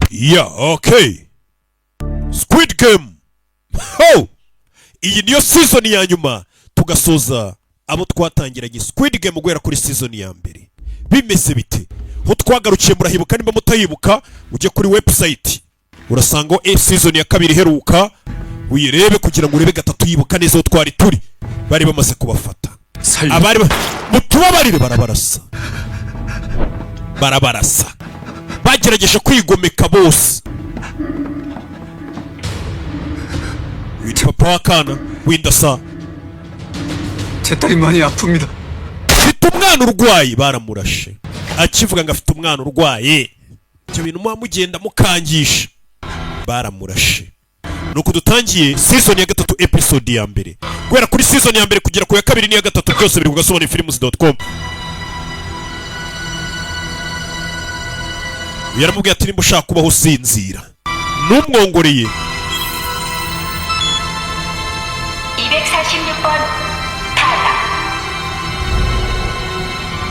Yeah, okay. Squid Game. Ho! Iyi niyo season ya nyuma tugasoza abo twatangiranye Squid Game guhera kuri season ya mbere. Bimeze bite? Ho twagarukiye murahibuka nimba mutayibuka uje kuri website. Urasanga season ya kabiri heruka uyirebe kugira ngo urebe gatatu yibuka neza twari turi. Bari bamaze kubafata. Abari mutubabarire barabarasa. Bagerageje kwigomeka bose. Witwa papa wakana windasa. 제 딸이 많이 아픕니다. Afite umwana urwaye baramurashe. Akivuga ngo afite umwana urwaye. Ibyo bintu mugenda mukangisha. Baramurashe. Nuko dutangiye season ya gatatu episode ya mbere. Guhera kuri season ya mbere kugera ku ya kabiri n'iya gatatu byose biri kugasobana films.com. Yaramubwiye ati nimba ushaka kubaho usinzira numwongoreye 246번 탈락.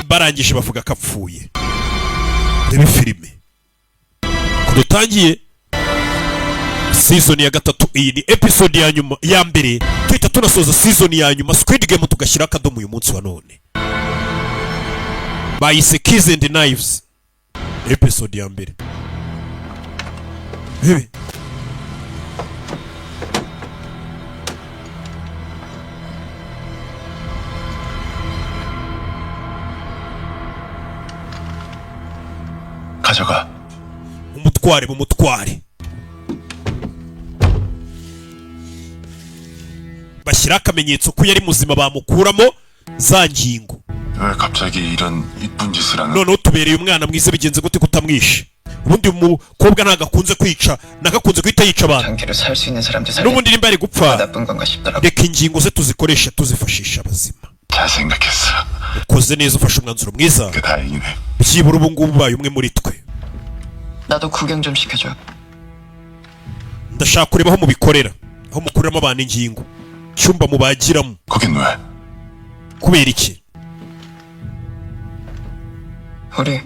barangije bavuga ko apfuye. Reba filime kudutangiye season ya gatatu. Iyi ni episode ya nyuma ya mbere twita tunasoza season ya nyuma Squid Game tugashyira akadomo uyu munsi wa none. Bayise Keys and Knives episode ya mbere. Bebe 가져가. umutware bashyira akamenyetso ko yari muzima bamukuramo za ngingo. 왜 갑자기 이런 이쁜 짓을 하는? Noneho tubereye umwana mwiza bigenze gute kutamwishe? Ubundi umukobwa nagakunze kwica nagakunze guhita yica abantu. 장기로 살 수 있는 사람들 살리. N'ubundi nimba ari gupfa 나쁜 건가 싶더라고. reka ingingo ze tuzikoresha tuzifashisha abazima. 잘 생각했어. Ukoze neza ufashe umwanzuro mwiza. 그 다행이네. byibura ubu ngubu ubaye umwe muri twe. 나도 구경 좀 시켜줘. Ndashaka kureba aho mubikorera, aho mukuramo abantu ingingo, cyumba mubagiramo. 거긴 왜? Kubera iki? 우리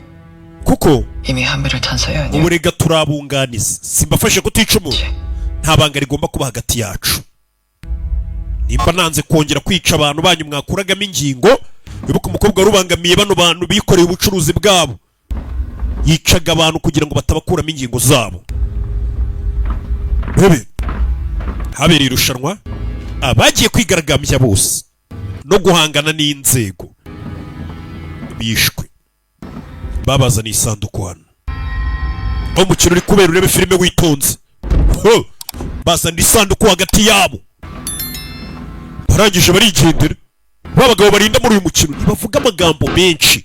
Kuko 이미 한배를 탄 사이 아니야? uburega turabunganiza. Simbafashe kutica umuntu. Nta banga rigomba kuba hagati yacu. Nimba nanze kongera kwica abantu banyu mwakuragamo ingingo, bibuka umukobwa warubangamiye bano bantu bikoreye ubucuruzi bwabo. Yicaga abantu kugira ngo batabakuramo ingingo zabo. Bebe habereye irushanwa abagiye kwigaragambya bose no guhangana n'inzego bishwe. Babazaniye isanduku hano. Aho umukino uri kubera urebe filime witonze. Bazana isanduku hagati yabo. Barangije barigendera. Babagabo barinda muri uyu mukino ntibavuga amagambo menshi.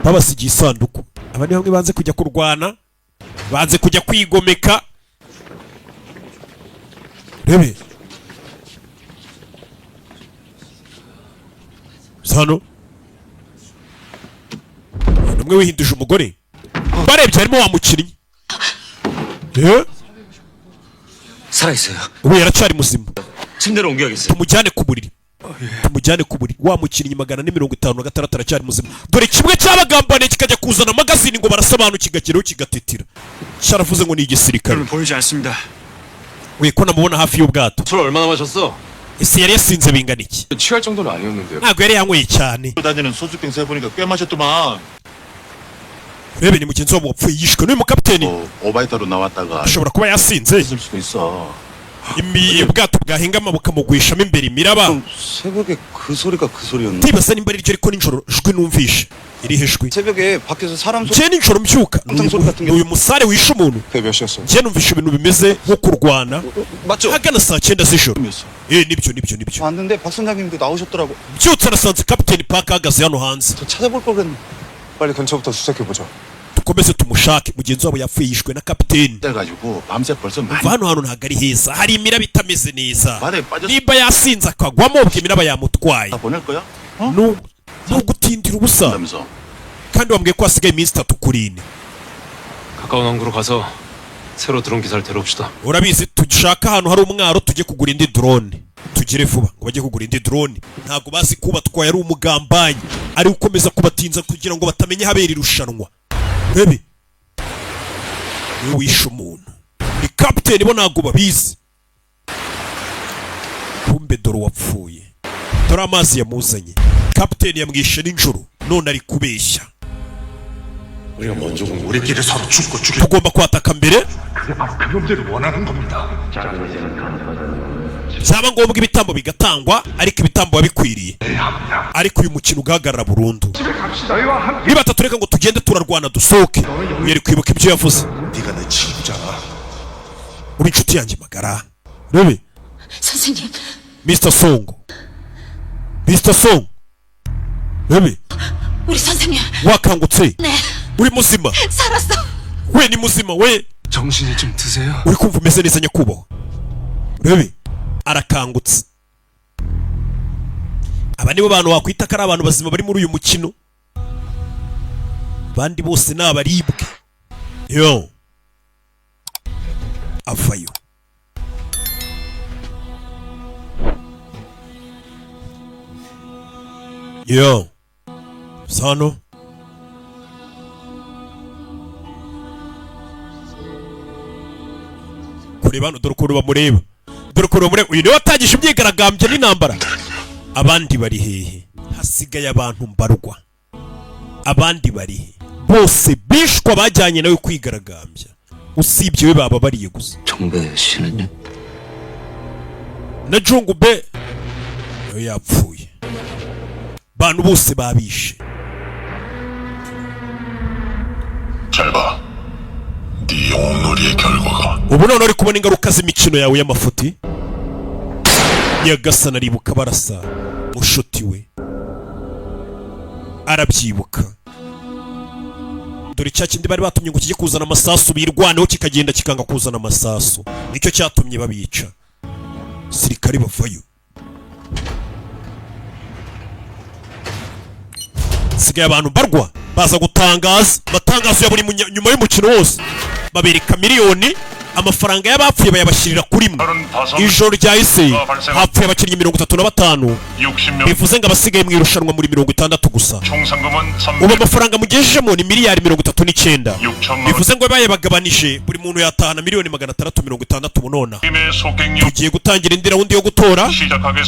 Babasigiye isanduku. Aba ni bamwe banze kujya kurwana, banze kujya kwigomeka. Rebe Sano Numwe wihinduje umugore. Barebye harimo wa mukinnyi. 살아있어요. Ubu yaracyari muzima. 침대로 옮겨야겠어요. Tumujyane ku buriri. Tumujyane ku buriri. Wa mukinnyi 456 aracyari muzima. Dore kimwe cy'abagambane kikajya kuzana magazine ngo barasobanura kigakiraho kigatetira. Cyaravuze ngo ni igisirikare. 그럼 보이지 않습니다. We ko namubona hafi y'ubwato. 술 얼마나 마셨어? Ese yari yasinze bingana iki? 취할 정도는 아니었는데요. Ntabwo yari yanyweye cyane. 다니는 소주병 세보니까 꽤 마셨더만. Rebe ni mugenzi wabo wapfuye yishwe n'uyu mukapiteni. 오바이터로 나왔다가 Ashobora kuba yasinze. 있을 수도 있어. Ubwato bwahengama bukamugwishamo imbere imiraba. 새벽에 그 소리가 그 소리였나? Ndibaza nimba ari ryo ariko nijoro jwi numvishe. Irihe jwi? 새벽에 밖에서 사람 소리. Je nijoro mbyuka. Uyu musare wishe umuntu. 그게 몇 시였어요? Je numvishe ibintu bimeze nko kurwana. 맞죠? Hagana saa 9 z'ijoro. Nibyo. 왔는데 박 선장님도 나오셨더라고. Byutse nasanze kapiteni Park ahagaze hano hanze. 저 찾아볼 걸 그랬네. 빨리 근처부터 수색해보죠. Dukomeze tumushake. Mugenzi wabo yapfuye yishwe na kapiteni. 그래가지고 밤새 벌써 많이 Hano hantu ntabwo ari heza. Hari imiraba itameze neza. 바다에 빠졌어. Nimba yasinze akagwamo ubwo imiraba yamutwaye. 다 보낼 거야? Nugutindira ubusa. 그러면서 Kandi wambwiye ko hasigaye iminsi 3 kuri 4. 가까운 항구로 가서 새로 들어온 기사를 데려옵시다. Urabizi dushaka ahantu hari umwaro tujye kugura indi drone. Tugire vuba ngo bajye kugura indi drone. Ntabwo bazi kuba twaye ari umugambanyi. Ari ukomeza kubatinza kugira ngo batamenye habera irushanwa. Bebe niwe wishe umuntu. Ni kapiteni bo ntabwo babizi. Kumbe dore wapfuye. Dore amazi yamuzanye. Kapiteni yamwishe nijoro none ari kubeshya. 우리가 먼저 우리끼리 서로 죽고 죽여. Tugomba kwataka mbere. 그게 바로 그놈들이 원하는 겁니다. Byaba ngombwa ibitambo bigatangwa ariko ibitambo babikwiriye. Ariko uyu mukino ugahagarara burundu. Niba tatureka ngo tugende turarwana dusohoke. Yari kwibuka ibyo yavuze. 네가 내 친구잖아. Uri inshuti yanjye magara. Rebe. 선생님, Mr. Song. Mr. Song. Rebe. 우리 선생님. wakangutse. 네, uri muzima. 살았어. we ni muzima we. 정신이 좀 드세요? uri kumva umeze neza nyakubahwa. Rebe. Arakangutse. Aba nibo bantu wakwita ko ari abantu bazima bari muri uyu mukino. Bandi bose ni abaribwe. Yo. Avayo. Yo. Sano. Kureba hano dore ukuntu bamureba. Dore ukuntu bamureba. Uyu niwe watangije imyigaragambyo n'intambara. Abandi bari hehe? Hasigaye abantu mbarwa. Abandi bari he? Bose bishwa bajyanye nawe kwigaragambya. Usibye we baba bariye gusa. 정배 씨는요? Na Jungube nawe yapfuye. Bantu bose babishe. 잘 봐. 네 영웅놀이의 결과가. Ubu none uri kubona ingaruka z'imikino yawe y'amafuti. Nyagasana aribuka barasa mushuti we. Arabyibuka. Dore cya kindi bari batumye ngo kijye kuzana amasasu birwaneho kikagenda kikanga kuzana amasasu. Nicyo cyatumye babica. Sirikari bavayo. Sigaye abantu barwa baza gutangaza batangazo ya buri nyuma y'umukino wose. Babereka miliyoni amafaranga y'abapfuye bayabashirira kuri mwe. Ijoro ryahise hapfuye abakinnyi 35 bivuze ngo abasigaye mu irushanwa muri 60 gusa. Ubu amafaranga mugejejemo ni miliyari 39 bivuze ngo baye bagabanije buri muntu yatahana miliyoni 660 munona. Tugiye gutangira indi raundi yo gutora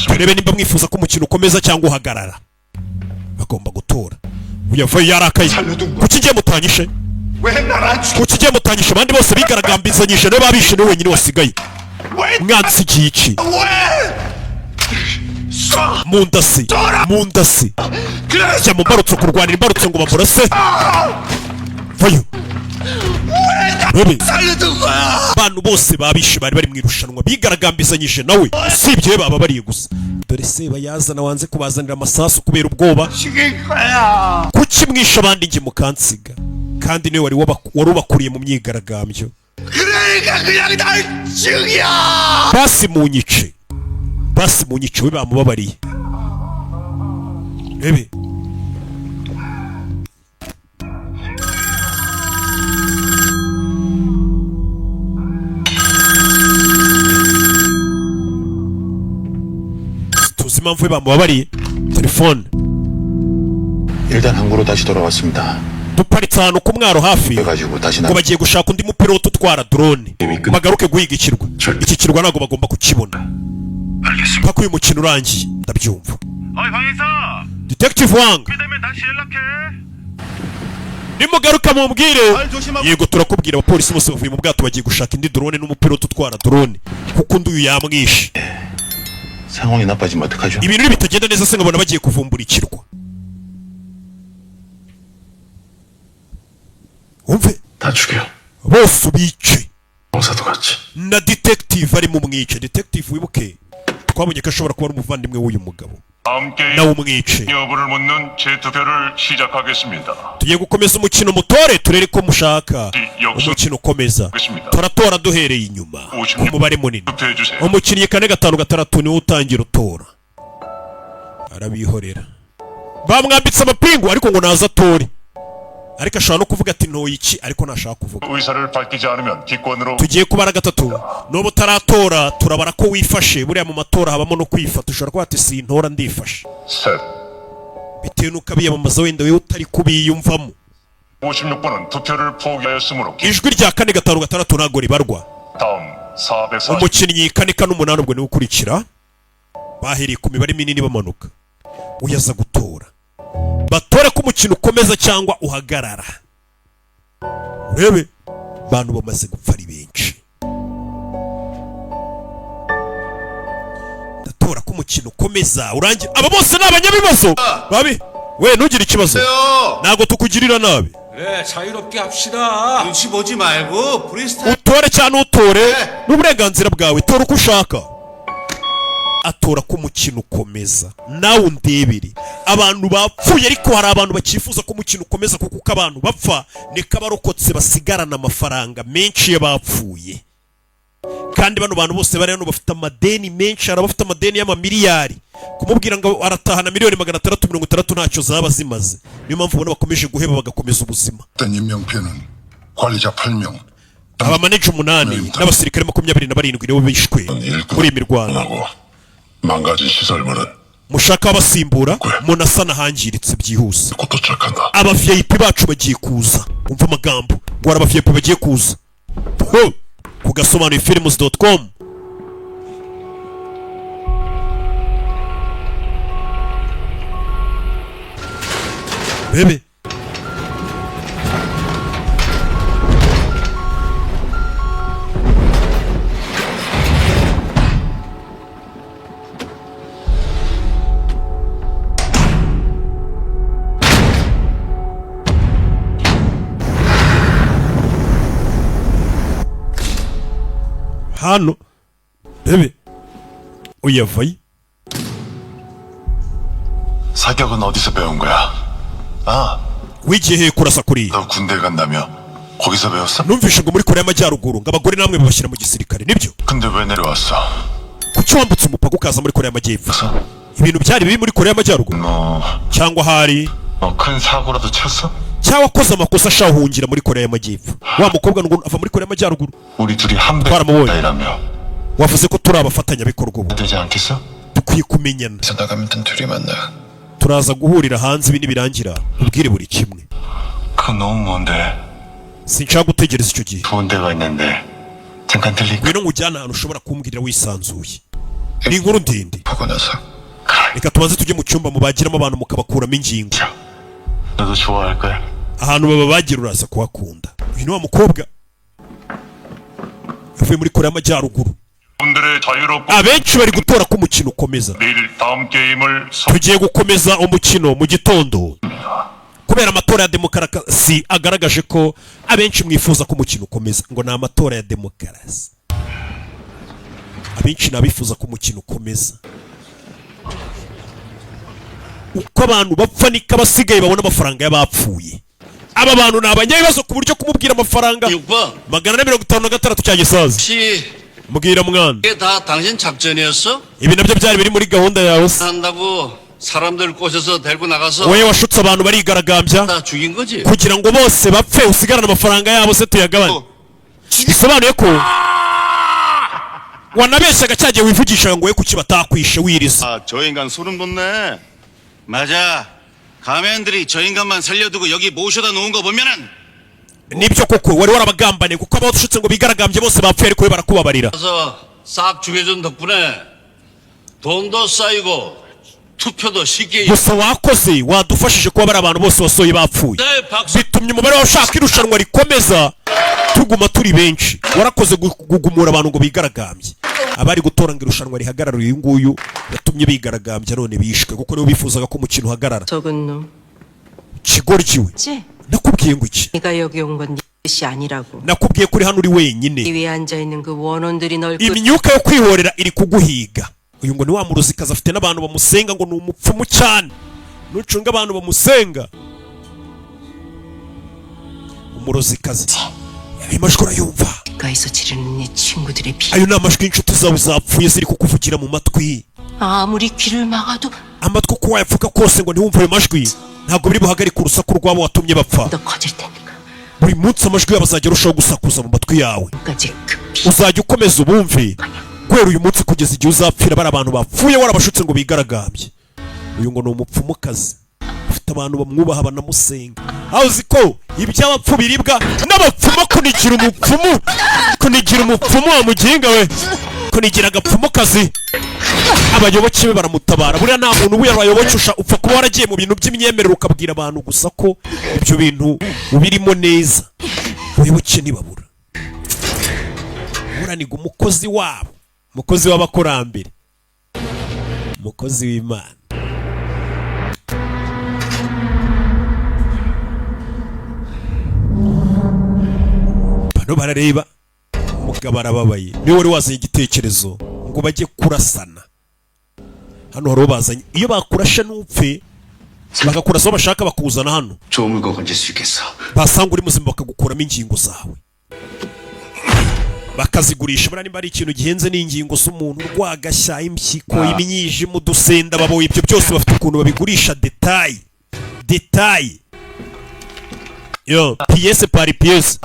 turebe nimba mwifuza ko umukino ukomeza cyangwa uhagarara. Bagomba gutora. Uyavayo yarakaye. Kuki ngiye mutanyishe? Kuki ngiye mutanyishe? Abandi bose bigaragambizanyije no babishe no wenyine wasigaye. Mwansi gici. Mundasi. Mundasi. Jya mu mbarutso kurwanira imbarutso ngo bamurase. Vayo. Bebe. Abantu bose babishe bari bari mu irushanwa bigaragambizanyije nawe. Usibye we baba bariye gusa. Dore se bayazana wanze kubazanira amasasu kubera ubwoba. Kuki mwisha abandi nge mukansiga? Kandi niwe wari ubakuriye mu myigaragambyo. Basi munyice. Basi munyice we bamubabariye. Bebe. tuzi impamvu we bamubabariye. Telefone. 일단 항구로 다시 돌아왔습니다. duparitse ahantu ku mwaro hafi ngo bagiye gushaka undi mupilote utwara drone bagaruke guhiga ikirwa. Iki kirwa ntabwo bagomba kukibona mpaka uyu mukino urangiye. Ndabyumva. Detective Wang, nimugaruka mumbwire. Yego turakubwira. Abapolisi bose bavuye mu bwato bagiye gushaka indi drone n'umupilote utwara drone kuko undi uyu yamwishe. 상황이 나빠지면 어떡하죠? Ibintu bitagenda neza se ngabona bagiye kuvumbura ikirwa. Umve. 다 죽여. Bose ubice. 형사도 같이. Na detective ari mu mwice. Detective wibuke twabonye ko ashobora kuba ari umuvandimwe w'uyu mugabo. nawe umwice. 여부를 묻는 재투표를 시작하겠습니다. Tugiye gukomeza umukino mutore turere ko mushaka. Umukino ukomeza. Turatora duhereye inyuma. Umubare munini. Umukinnyi 4-5-6 niwe utangira utora. Arabihorera. Bamwambitse amapingu ariko ngo naza atore. Ariko ashobora no kuvuga ati ntoyi iki ariko ntashaka kuvuga. 의사를 밝히지 않으면 기권으로. Tugiye kubara gatatu. Nobo taratora turabara ko wifashe. Buriya mu matora habamo no kwifata. Ushobora kuba ati sintora ndifashe. 셋. Bitewe nuko abiyamamaza wenda wewe utari kubiyumvamo. 56번은 투표를 포기하였으므로 ijwi rya 4-5-6 ntago ribarwa. 다음 440 umukinnyi 4-8 ubwo niwe ukurikira. Bahereye ku mibare minini bamanuka. Uyaza gutora. Batore ko umukino ukomeza cyangwa uhagarara. Urebe bantu bamaze gupfa ari benshi. Ndatora ko umukino ukomeza urangira. Aba bose ni abanyabibazo. Babi we ntugire ikibazo. Nago tukugirira nabi. 그래 자유롭게 합시다. 눈치 보지 말고 프리스타일. Utore cyane utore n'uburenganzira bwawe. Tora uko ushaka. Atora ko umukino ukomeza nawe undebere. Abantu bapfuye ariko hari abantu bakifuza ko umukino ukomeza kuko abantu bapfa neka barokotse basigarana amafaranga menshi y'abapfuye. Kandi bano bantu bose bari hano bafite amadeni menshi, hari abafite amadeni y'amamiliyari. Kumubwira ngo aratahana miliyoni 660 ntacyo zaba zimaze. Niyo mpamvu ubona bakomeje guheba bagakomeza ubuzima. 임명표는 관리자 8명, Abamaneja 8 n'abasirikare 27 nibo bishwe muri imirwano. 하고 망가진 시설물은 Mushaka abasimbura munasana hangiritse byihuse. 곧 도착한다. Aba VIP bacu bagiye kuza. Umva amagambo ngo aba VIP bagiye kuza. Ho kugasobanura films.com. Bebe hano bebe uyavaye. 사격은 어디서 배운 거야? 아, wigiye kurasa kuri. 너 군대 간다며? 거기서 배웠어? Numvishe ngo muri Korea y'Amajyaruguru ngo abagore namwe babashyira mu gisirikare nibyo? 근데 왜 내려왔어? Kuki wambutse umupaka ukaza muri Korea y'Amajyepfo? Ibintu byari bibi muri Korea y'Amajyaruguru? Cyangwa hari 큰 사고라도 쳤어? cyangwa koza amakosa ashahungira muri Korea y'Amajyepfo? Wa mukobwa ngo ava muri Korea y'Amajyaruguru? 우리 둘이 한 바람을 배이라며 wavuze ko turi abafatanyabikorwa ubu. 되지 않겠어? Dukwiye kumenyana. 그래서 나가면 단 둘이 만나. Turaza guhurira hanze ibi nibirangira ubwire buri kimwe. 그건 너무 먼데. Sinshaka gutegereza icyo gihe. 좋은 데가 있는데 잠깐 들릴까? Ngwino nkujyana ahantu ushobora kumbwirira wisanzuye. Ni inkuru ndende. 보고 나서 Reka tubanze tujye mu cyumba mubagiramo abantu mukabakuramo ingingo. 너도 좋아할 거야. Ahantu babagira uraza kuhakunda. Uyu ni wa mukobwa yavuye muri Korea y'Amajyaruguru. 분들의 자유롭고 Abenshi bari gutora ko umukino ukomeza. 내일 다음 게임을 Tugiye gukomeza umukino mu gitondo. Kubera amatora ya demokarasi agaragaje ko abenshi mwifuza ko umukino ukomeza ngo ni amatora ya demokarasi. Abenshi nabifuza ko umukino ukomeza. Uko abantu bapfa niko abasigaye babona amafaranga y'abapfuye. Aba bantu ni abanyabibazo ku buryo kumubwira amafaranga 6번 456 cya gisaza. 혹시 Mbwira mwana 이게 다 당신 작전이었어? ibi nabyo byari biri muri gahunda yawe se? 한다고 사람들 꼬셔서 데리고 나가서 Wowe washutse abantu barigaragambya 다 죽인 거지? kugira ngo bose bapfe usigarane amafaranga yabo se tuyagabane. Bisobanuye ko wanabeshyaga cyagiye wivugisha ngo we kuki batakwishe wiriza. 아, 저 인간 소름 돋네. 맞아. 가면들이 저 인간만 살려두고 여기 모셔다 놓은 거 보면은 Nibyo koko wari warabagambane kuko abashutse ngo bigaragambye bose bapfuye ariko we barakubabarira. 가서 싹 죽여준 덕분에 돈도 쌓이고 투표도 쉽게 Gusa wakoze wadufashije kuba bari abantu bose wasoye bapfuye. 네, 박수. Bitumye umubare w'abashaka irushanwa rikomeza tuguma turi benshi. Warakoze gugumura abantu ngo bigaragambye. Abari gutora ngo irushanwa rihagarara uyu nguyu yatumye bigaragambya none bishwe kuko nibo bifuzaga ko umukino uhagarara. 적은 놈. Kigoryiwe. 지? Nakubwiye ngo iki? 네가 여기 온 건 네 뜻이 아니라고. Nakubwiye kuri hano uri wenyine. 이 위에 앉아 있는 그 원혼들이 널 Imyuka yo kwihorera iri kuguhiga. Uyu ngo ni wa muruzikazi afite n'abantu bamusenga ngo ni umupfumu cyane. Nucunga abantu bamusenga. Umuruzikazi. Ayo majwi urayumva. 가에서 지르는 네 친구들의 피. Ayo ni amajwi y'incuti zawe zapfuye ziri kukuvugira mu matwi. 아무리 귀를 막아도 Amatwi uko wayavuga kose ngo ntiwumve ayo majwi ntabwo biri buhagarike urusaku rwabo watumye bapfa. 더 커질 테니까. Buri munsi amajwi yabo azajya arushaho gusakuza mu matwi yawe. 까지 그 피. Uzajya ukomeza ubumve guhera uyu munsi kugeza igihe uzapfira bari abantu bapfuye warabashutse ngo bigaragambye. Uyu ngo ni umupfumukazi ufite abantu bamwubaha banamusenga aho uzi ko iby'abapfu biribwa n'abapfumu kunigira umupfumu wa muginga we kunigira agapfumukazi abayoboke be baramutabara buriya nta muntu w'abayoboke upfa kuba waragiye mu bintu by'imyemerere ukabwira abantu gusa ko ibyo bintu ubirimo neza abayoboke ntibabura buraniga umukozi wabo umukozi w'abakurambere umukozi w'Imana bano barareba umugabo arababaye niwe wari wazanye igitekerezo ngo bajye kurasana hano hari bazanye iyo bakurasha n'upfe bagakurasa aho bashaka bakuzana hano basanga uri muzima bakagukuramo ingingo zawe bakazigurisha buriya nimba ari ikintu gihenze n'ingingo z'umuntu urwagashya impyiko imyijima udusenda baboye ibyo byose bafite ukuntu babigurisha detayi yo piyese pari piyese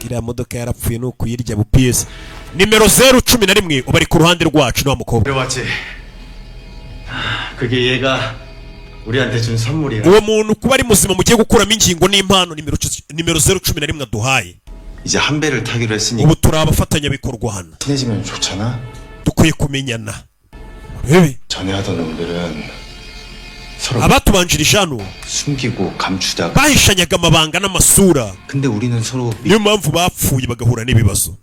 iriya modoka yarapfuye ni ukuyirya bupiyese nimero 011 ubari ku ruhande rwacu n'uwa mukobwa uwo muntu kuba ari muzima mugiye gukuramo ingingo n'impano nimero 011 aduhaye ubu turi abafatanyabikorwa hano dukwiye kumenyana rebe abatubanjirije hano bahishanyaga amabanga n'amasura niyo mpamvu bapfuye bagahura n'ibibazo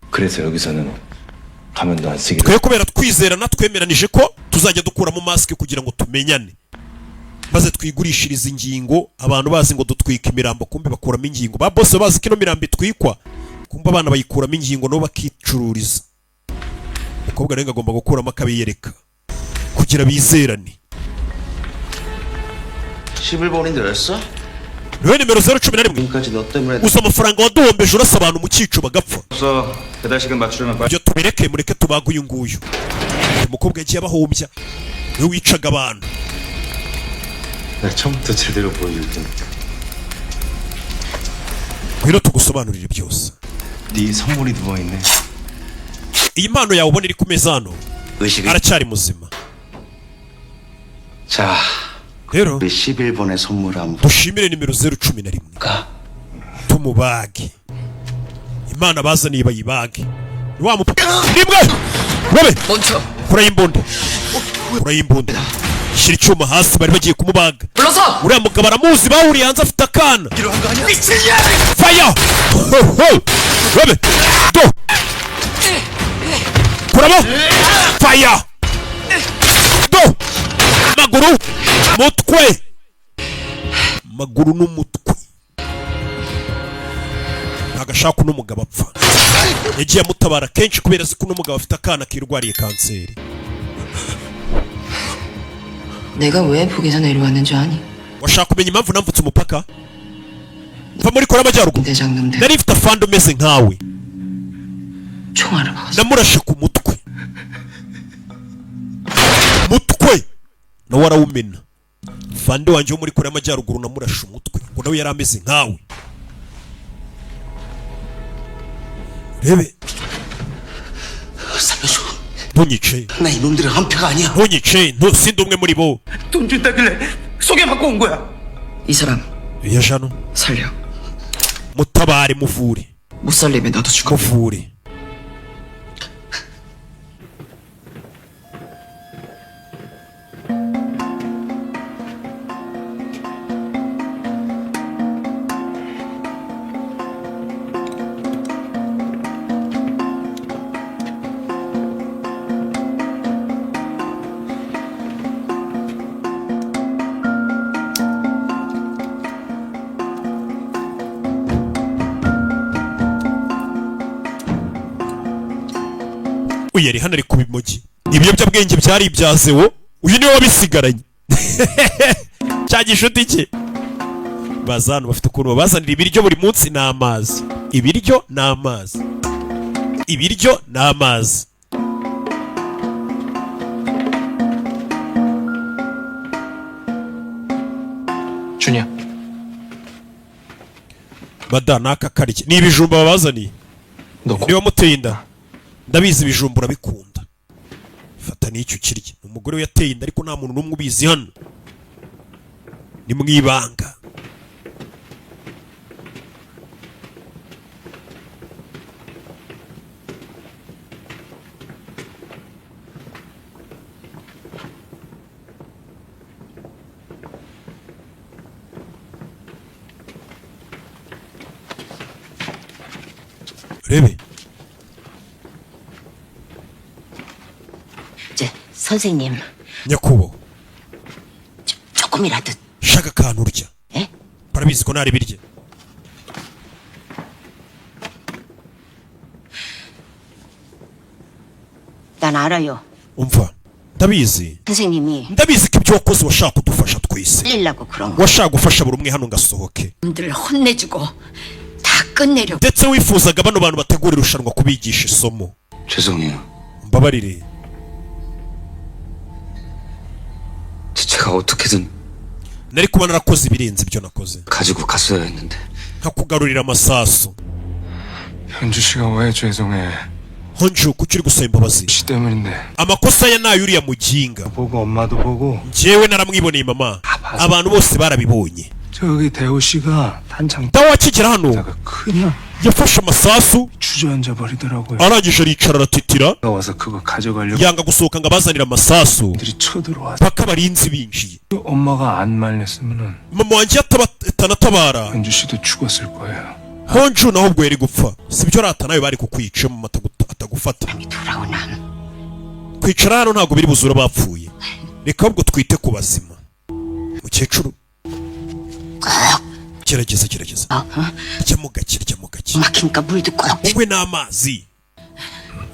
twe kubera twizerana twemeranije ko tuzajya dukuramo masike kugira ngo tumenyane maze twigurishiriza ingingo abantu bazi ngo dutwika imirambo kumbe bakuramo ingingo ba bose bazi ko ino mirambo itwikwa kumbe abana bayikuramo ingingo nabo bakicururiza umukobwa rero agomba gukuramo akabiyereka kugira bizerane 11번인데였어? niwe nimero 011 usa amafaranga waduhombeje urasa abantu mu cyico bagapfa ibyo tubireke mureke tubaga uyu nguyu umukobwa yagiye abahombya niwe wicaga abantu ngwino tugusobanurire byose iyi mpano yawe ubona iri ku meza hano aracyari muzima rero dushimire nimero 011 tumubage imana bazaniye bayibage wa mupaka nimwe wobe kurayimbunda shira icyuma hasi bari bagiye kumubaga uriya mugabo aramuzi bahuriye hanze afite akana fire wobe do kuramo fire do maguru maguru n'umutwe agashaka n'umugabo apfa yagiye amutabara kenshi kubera ko n'umugabo afite akana kirwariye kanseri 내가 왜 북에서 내려왔는 줄 아니? washaka kumenya impamvu namvutse umupaka mva muri Korea y'Amajyaruguru 대장놈들 nari mfite afande umeze nkawe 총알을 박았어. namurashe ku mutwe nawe arawumena fande wanjye wo muri Korea y'Amajyaruguru namurashe umutwe ngo nawe yari ameze nkawe rebe ntunyice 나 이놈들은 한패가 아니야. ntunyice sindi umwe muri bo 돈 준다길래 소개받고 온 거야. 이 사람 iya jano 살려. mutabare muvure 못 살리면 나도 죽어. muvure uyu yari hano ari ku bimogi ibiyobyabwenge byari ibyazewo uyu niwe wabisigaranye cya gishuti cye baza hano bafite ukuntu babazanira ibiryo buri munsi n'amazi ibiryo n'amazi ibiryo n'amazi 준이야. bada naka kariki ni ibijumba babazaniye niba muteye inda ndabizi ibijumba urabikunda fata n'icyo kirya umugore we yateye inda ariko nta muntu n'umwe ubizi hano ni mwibanga urebe. 선생님, nyakubahwa, 조금이라도. shaka akantu urya. 에? barabizi ko ntari birye. 난 알아요. umva, ndabizi 선생님이 ko ibyo wakoze washaka kudufasha twese, 살리려고 그런 거. washaka gufasha buri umwe hano ngo asohoke, 놈들 혼내주고 다 끝내려고. ndetse wifuzaga bano bantu bategura irushanwa kubigisha isomo. 죄송해요. mbabarire, 제가 어떻게든 nari kuba narakoze ibirenze ibyo nakoze, 가지고 갔어야 했는데. nkakugarurira amasasu. 현주 씨가 왜 죄송해? honju, kuki uri gusaba imbabazi? 씨 때문인데. amakosa ye nayo uriya muginga. 보고 엄마도 보고. njyewe naramwiboneye mama, abantu bose barabibonye. 저기 대호 씨가 단창 dawa akigera hano 그냥 yafashe amasasu 주저앉아 버리더라고요. arangije aricara aratitira, 와서 그거 가져가려고 yanga gusohoka ngo abazanire amasasu 들이 쳐들어와서 paka abarinzi binjiye. 엄마가 안 말렸으면은 mama wanjye atanatabara, 현주 씨도 죽었을 거예요. honju naho ubwo yari gupfa. sibyo rata nawe bari kukwica mama atagufata. 돌아오나. kwicara hano ntabwo biri buzura bapfuye, reka ahubwo twite ku bazima. mukecuru, gerageza ryamo gake. 막히니까 물도 꼭. wowe n'amazi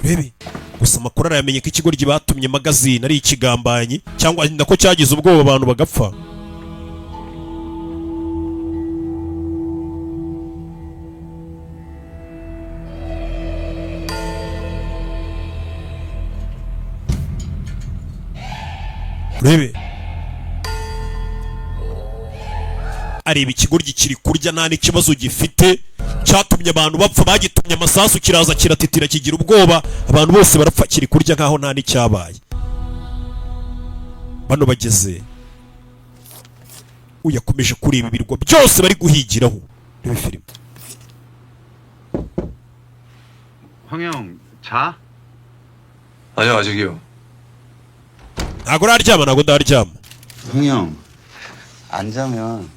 urebe. gusa amakuru arayamenye ko ikigoryi batumye magazine ari ikigambanyi, cyangwa nako cyagize ubwoba abantu bagapfa. urebe, areba ikigoryi kiri kurya nta n'ikibazo gifite, cyatumye abantu bapfa, bagitumye amasasu kiraza kiratitira kigira ubwoba, abantu bose barapfa, kiri kurya nkaho nta n'icyabaye. bano bageze, uyakomeje kureba ibirwa byose bari guhigiraho. reba filime. 황영 자? 아니요 아직이요. ntabwo ndaryama. 황영 안 자면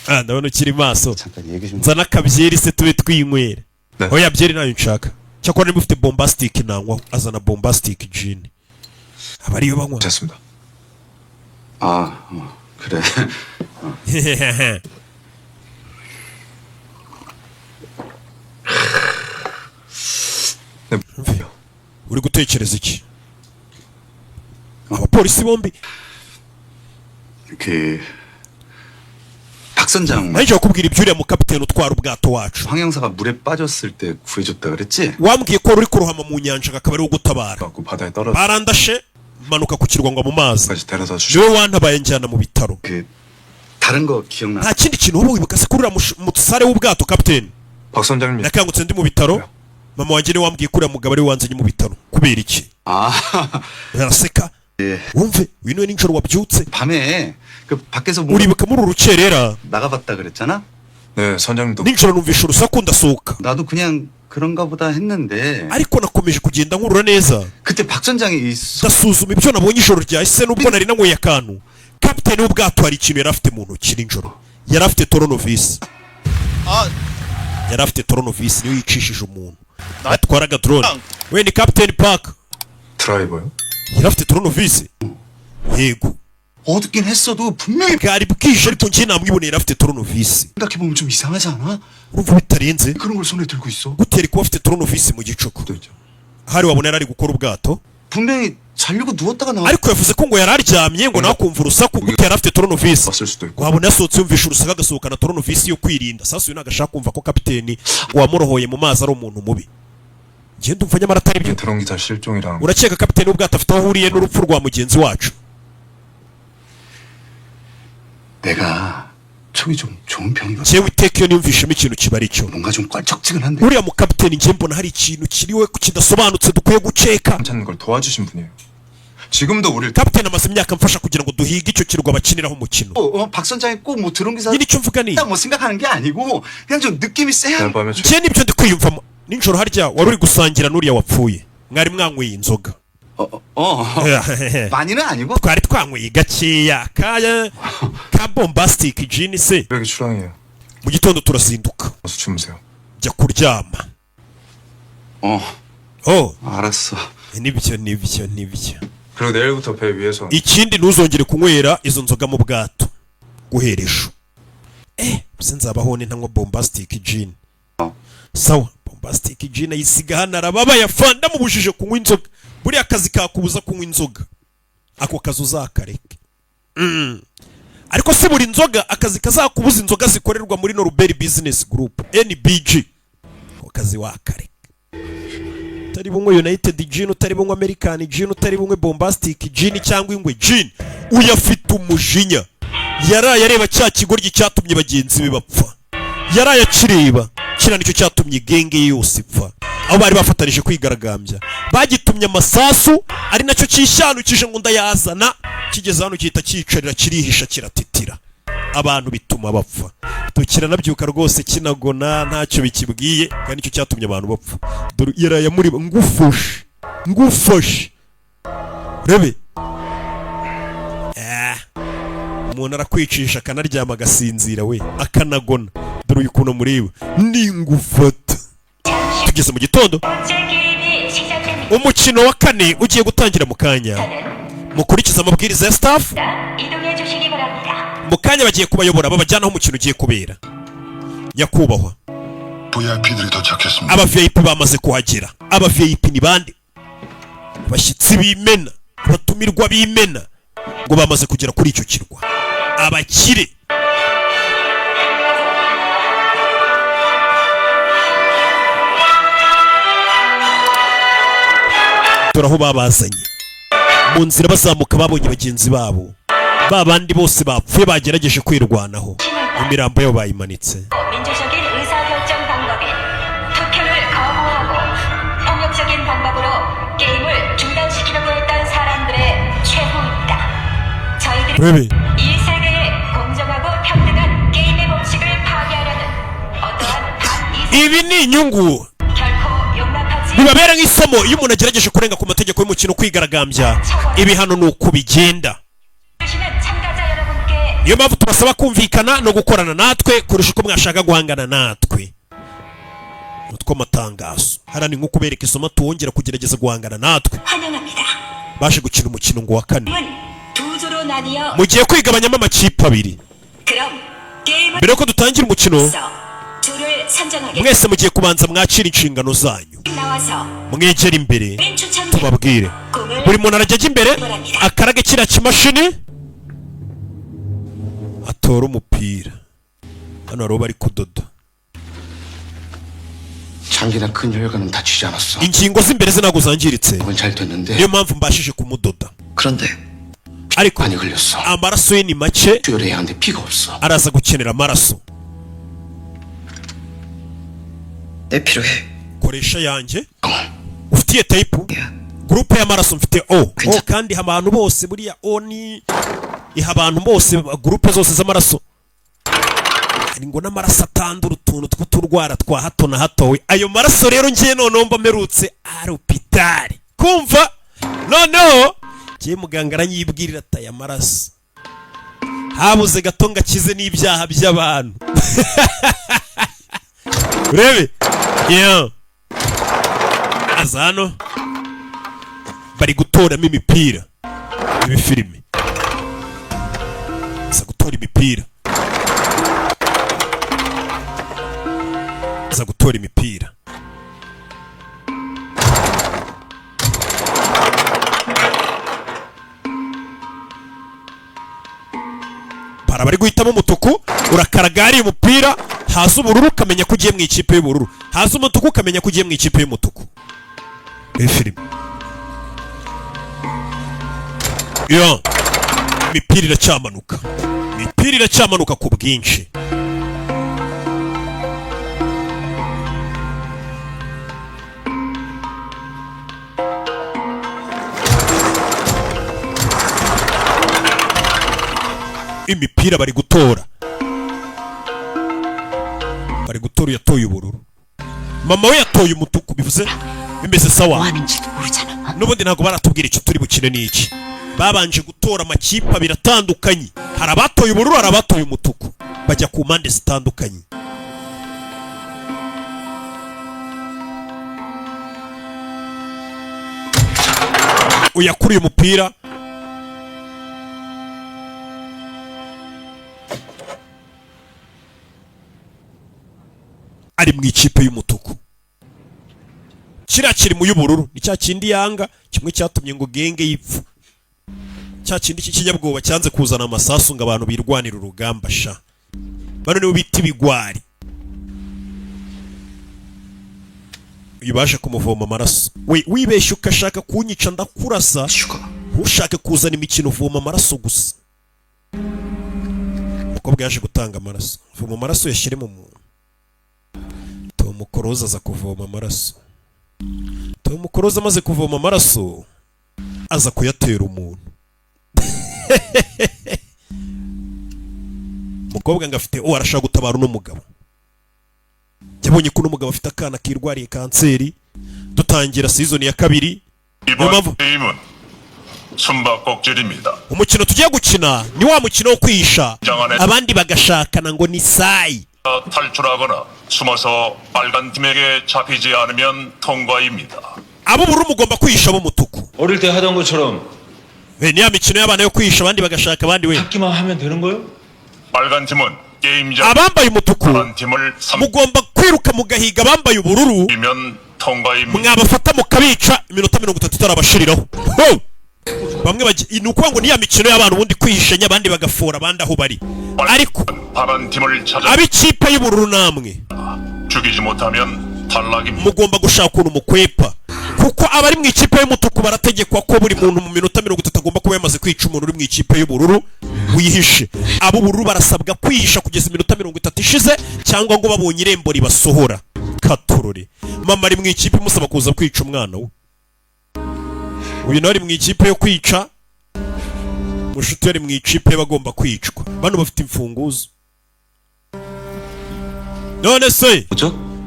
ndabona ukiri maso. 잠깐 얘기 좀. nzana akabyeri se tube twinywera. 네. oya byeri nayo nshaka. cyakora niba ufite bombastic nanywa, azana bombastic gin. aba ariyo banywa. 됐습니다. 그래. uri gutekereza iki? abapolisi bombi 박 선장 naje kubwira ibyo uriya mukapiteni utwara ubwato wacu. 황 형사가 물에 빠졌을 때 구해줬다 그랬지? wambwiye ko uri kurohama mu nyanja akaba ari gutabara. 갖고 바다에 떨어져. barandashe manuka ku kirwa ngo mu mazi. 까지 데려다 주시고. niwe wantabaye njyana mu bitaro. 다른 거 기억나? nta kindi kintu wowe wibuka se kuri uriya musare w'ubwato kapiteni? 박 선장님. nakangutse ndi mu bitaro, mama wanjye niwe wambwiye ko uriya mugabo ari we wanzanye mu bitaro. kubera iki? araseka. wumve, wino nijoro wabyutse 밤에 밖에서 uribuka muri uru rukerera 나가봤다 그랬잖아? 네 선장님도. nijoro numvisha urusaku ndasohoka, 나도 그냥 그런가 보다 했는데 ariko nakomeje kugenda nkurura neza, 그때 박 선장이 ndasuzuma ibyo nabonye ijoro ryahise nubwo nari nanyweye akantu. kapiteni w'ubwato hari ikintu yari afite mu ntoki nijoro. yari afite toronovisi. niyo yicishije umuntu atwaraga drone. we ni kapiteni Park. 드라이버요? yari afite toronovisi. yego 어둡긴 했어도 분명히 bwari bwije, ariko njye namwiboneye yari afite toronovisi. 생각해보면 좀 이상하지 않아? urumva bitarenze 그런 걸 손에 들고 있어? gutera kuba afite toronovisi mu gicuku. hari wabona yari ari gukora ubwato, 분명히 자려고 누웠다가 나와. ariko yavuze ko ngo yari aryamye ngo nawe akumva urusaku gute yari afite toronovisi. 왔을 수도 있고. wabona yasohotse yumvisha urusaku agasohokana toronovisi yo kwirinda. sasa uyu ntabwo ashaka kumva ko kapiteni wamurohoye mu mazi ari umuntu mubi. njye ndumva nyamara atari byo. 드론 기사 실종이랑. urakeka kapiteni w'ubwato afite aho ahuriye n'urupfu rwa mugenzi wacu? 내가 촉이 좀 좋은 편이거든. njyewe iteka iyo niyumvishemo ikintu kiba ari cyo. 뭔가 좀 껄쩍지근한데. uriya mukapiteni njye mbona hari ikintu kiriwe kidasobanutse dukwiye gukeka. 찾는 걸 도와주신 분이에요. 지금도 우리를 kapiteni amaze imyaka amfasha kugira ngo duhige icyo kirwa bakiniraho umukino. 박 선장이 꼭 뭐 드론 기사 nyine icyo mvuga ni 뭐 생각하는 게 아니고 그냥 좀 느낌이 세야. 날 밤에 njye nibyo ndi kwiyumvamo. nijoro harya wari uri gusangira n'uriya wapfuye, mwari mwanyweye inzoga? 많이는 아니고. twari twanyweye gakeya ka bombastic gin se. 여기 출항이에요. mu gitondo turazinduka 어서 주무세요. jya kuryama. 알았어. nibyo. 그리고 내일부터 배 위에서. ikindi ntuzongere kunywera izo nzoga mu bwato guhera ejo. Sinzabaho ntanywa bombastic gin. Sawa, bombastic gin ayisiga hano arababaye afanda mubujije kunywa inzoga. Buriya akazi kakubuza kunywa inzoga, ako kazi uzakareke. Ariko si buri nzoga akazi kazakubuza inzoga zikorerwa muri Norbert Business Group NBG, ako kazi wakareke. Utari bunywe United gin, utari bunywe American gin, utari bunywe bombastic gin cyangwa ingwe gin, uyafite umujinya. Yaraye areba cya kigoryi cyatumye bagenzi be bapfa, yaraye akireba kira nicyo cyatumye genge yose ipfa. Aho bari bafatanije kwigaragambya bagitumye amasasu, ari nacyo cyishanukije ngo ndayazana, kigeze hano cyita cyicarira kirihisha kiratitira, abantu bituma bapfa. Tukira nabyuka rwose kinagona ntacyo bikibwiye, kandi nicyo cyatumye abantu bapfa. Dore yaraye muri ngufashe rebe. Umuntu arakwicisha akanaryama agasinzira we akanagona. Dore uyu kuntu mureba ningufata. Tugeze mu gitondo, umukino wa kane ugiye gutangira mu kanya. Mukurikiza amabwiriza ya staff. Mu kanya bagiye kubayobora babajyana aho umukino ugiye kubera. Nyakubahwa, VIP들이 도착했습니다. aba VIP bamaze kuhagera. Aba VIP ni bande? Abashyitsi b'imena, abatumirwa b'imena ngo bamaze kugera kuri icyo kirwa. Abakire aho babazanye mu nzira bazamuka, babonye bagenzi babo babandi bose bapfuye bagerageje kwirwanaho, imirambo yabo bayimanitse. Rebe ibi ni inyungu bibabera nk'isomo iyo umuntu agerageje kurenga ku mategeko y'umukino kwigaragambya. Ibihano ni uko bigenda. Niyo mpamvu tubasaba kumvikana no gukorana natwe kurusha uko mwashaka guhangana natwe. Utwo matangazo harani nko kubereka isomo tuwongera kugerageza guhangana natwe. Baje gukina umukino ngo wa kane, mugiye kwigabanyamo amakipe abiri. Mbere yuko dutangira umukino, mwese mugiye kubanza mwakira inshingano zanyu, mwegera imbere tubabwire. Buri muntu arajya ajya imbere akarage kiriya kimashini atora umupira. Hano hari bari kudoda. 장기나 큰 혈관은 다치지 않았어. ingingo z'imbere ze ntabwo zangiritse, 그건 잘 됐는데. niyo mpamvu mbashije kumudoda. 그런데 ariko 많이 흘렸어. amaraso ye ni make, 수혈해야 하는데 피가 없어. araza gukenera amaraso. 내 필요해. koresha yanjye. ufitiye tape groupe y'amaraso mfite O kandi abantu bose buriya O ni iha abantu bose groupe zose z'amaraso. Hari ngo n'amaraso atandura utuntu tw'uturwara twa hato na hato. Ayo maraso rero ngiye noneho mba merutse arupitari kumva. Noneho ngiye muganga aranyibwirira ati aya maraso habuze gato ngakize n'ibyaha by'abantu. Urebe aza hano bari gutoramo imipira. Ibi filime za gutora imipira, za gutora imipira. Para bari guhitamo umutuku, urakaraga ari umupira, haza ubururu ukamenya ko ugiye mu ikipe y'ubururu, haza umutuku ukamenya ko ugiye mu ikipe y'umutuku. Filime imipira iracyamanuka, imipira iracyamanuka ku bwinshi. Imipira bari gutora, bari gutora. Yatoye ubururu, mama we yatoye umutuku. Bivuze bimeze sawa. N'ubundi ntabwo baratubwira icyo turi bukine n'iki. Babanje gutora amakipe abiri atandukanye, hari abatoye ubururu, hari abatoye umutuku, bajya ku mpande zitandukanye. uyakuriye umupira ari mu ikipe y'umutuku. Kiriya kiri mu y'ubururu ni cya kindi yanga, kimwe cyatumye ngo genge yipfa, cya kindi cy'ikinyabwoba cyanze kuzana amasasu ngo abantu birwanira urugamba sha. Bano nibo bita ibigwari. Uyibasha kumuvoma amaraso. We wibeshye ukashaka kunyica ndakurasa, ushaka kuzana imikino uvoma amaraso gusa. Umukobwa yaje gutanga amaraso, uvoma amaraso yashyire mu muntu. Tom Cruise aza kuvoma amaraso. Tom Cruise amaze kuvoma amaraso aza kuyatera umuntu. Umukobwa ngo afite arashaka gutabara uno mugabo. Yabonye ko uno mugabo afite akana kirwariye kanseri. Dutangira season ya 2. Umukino tugiye gukina ni wa mukino wo kwihisha, abandi bagashakana ngo ni sayi. 탈출하거나 숨어서 빨간 팀에게 잡히지 않으면 통과입니다. abo bururu mugomba kwihisha abo mutuku. 어릴 때 하던 것처럼 ni ya mikino y'abana yo kwihisha abandi bagashaka abandi we. 찾기만 하면 되는 거예요? 빨간 팀은 게임장 abambaye umutuku 파란 팀을 mugomba kwiruka mugahiga abambaye ubururu, 이면 통과입니다. mwabafata mukabica iminota 30 itarabashiriraho. Bamwe ni ukuvuga ngo ni ya mikino y'abantu ubundi kwihishanya abandi bagafora abandi aho bari. Ariko 파란 팀을 찾아 ab'ikipe y'ubururu namwe 죽이지 못하면 탈락입니다. mugomba gushaka ukuntu mukwepa, kuko abari mu ikipe y'umutuku barategekwa ko buri muntu mu minota 30 agomba kuba yamaze kwica umuntu uri mu ikipe y'ubururu wihishe. Abo bururu barasabwa kwihisha kugeza iminota 30 ishize, cyangwa ngo babonye irembo ribasohora. Katurore mama ari mu ikipe musaba kuza kwica umwana we. Uyu nawe ari mu ikipe yo kwica, mushuti yari mu ikipe bagomba kwicwa. Bano bafite imfunguzo. None se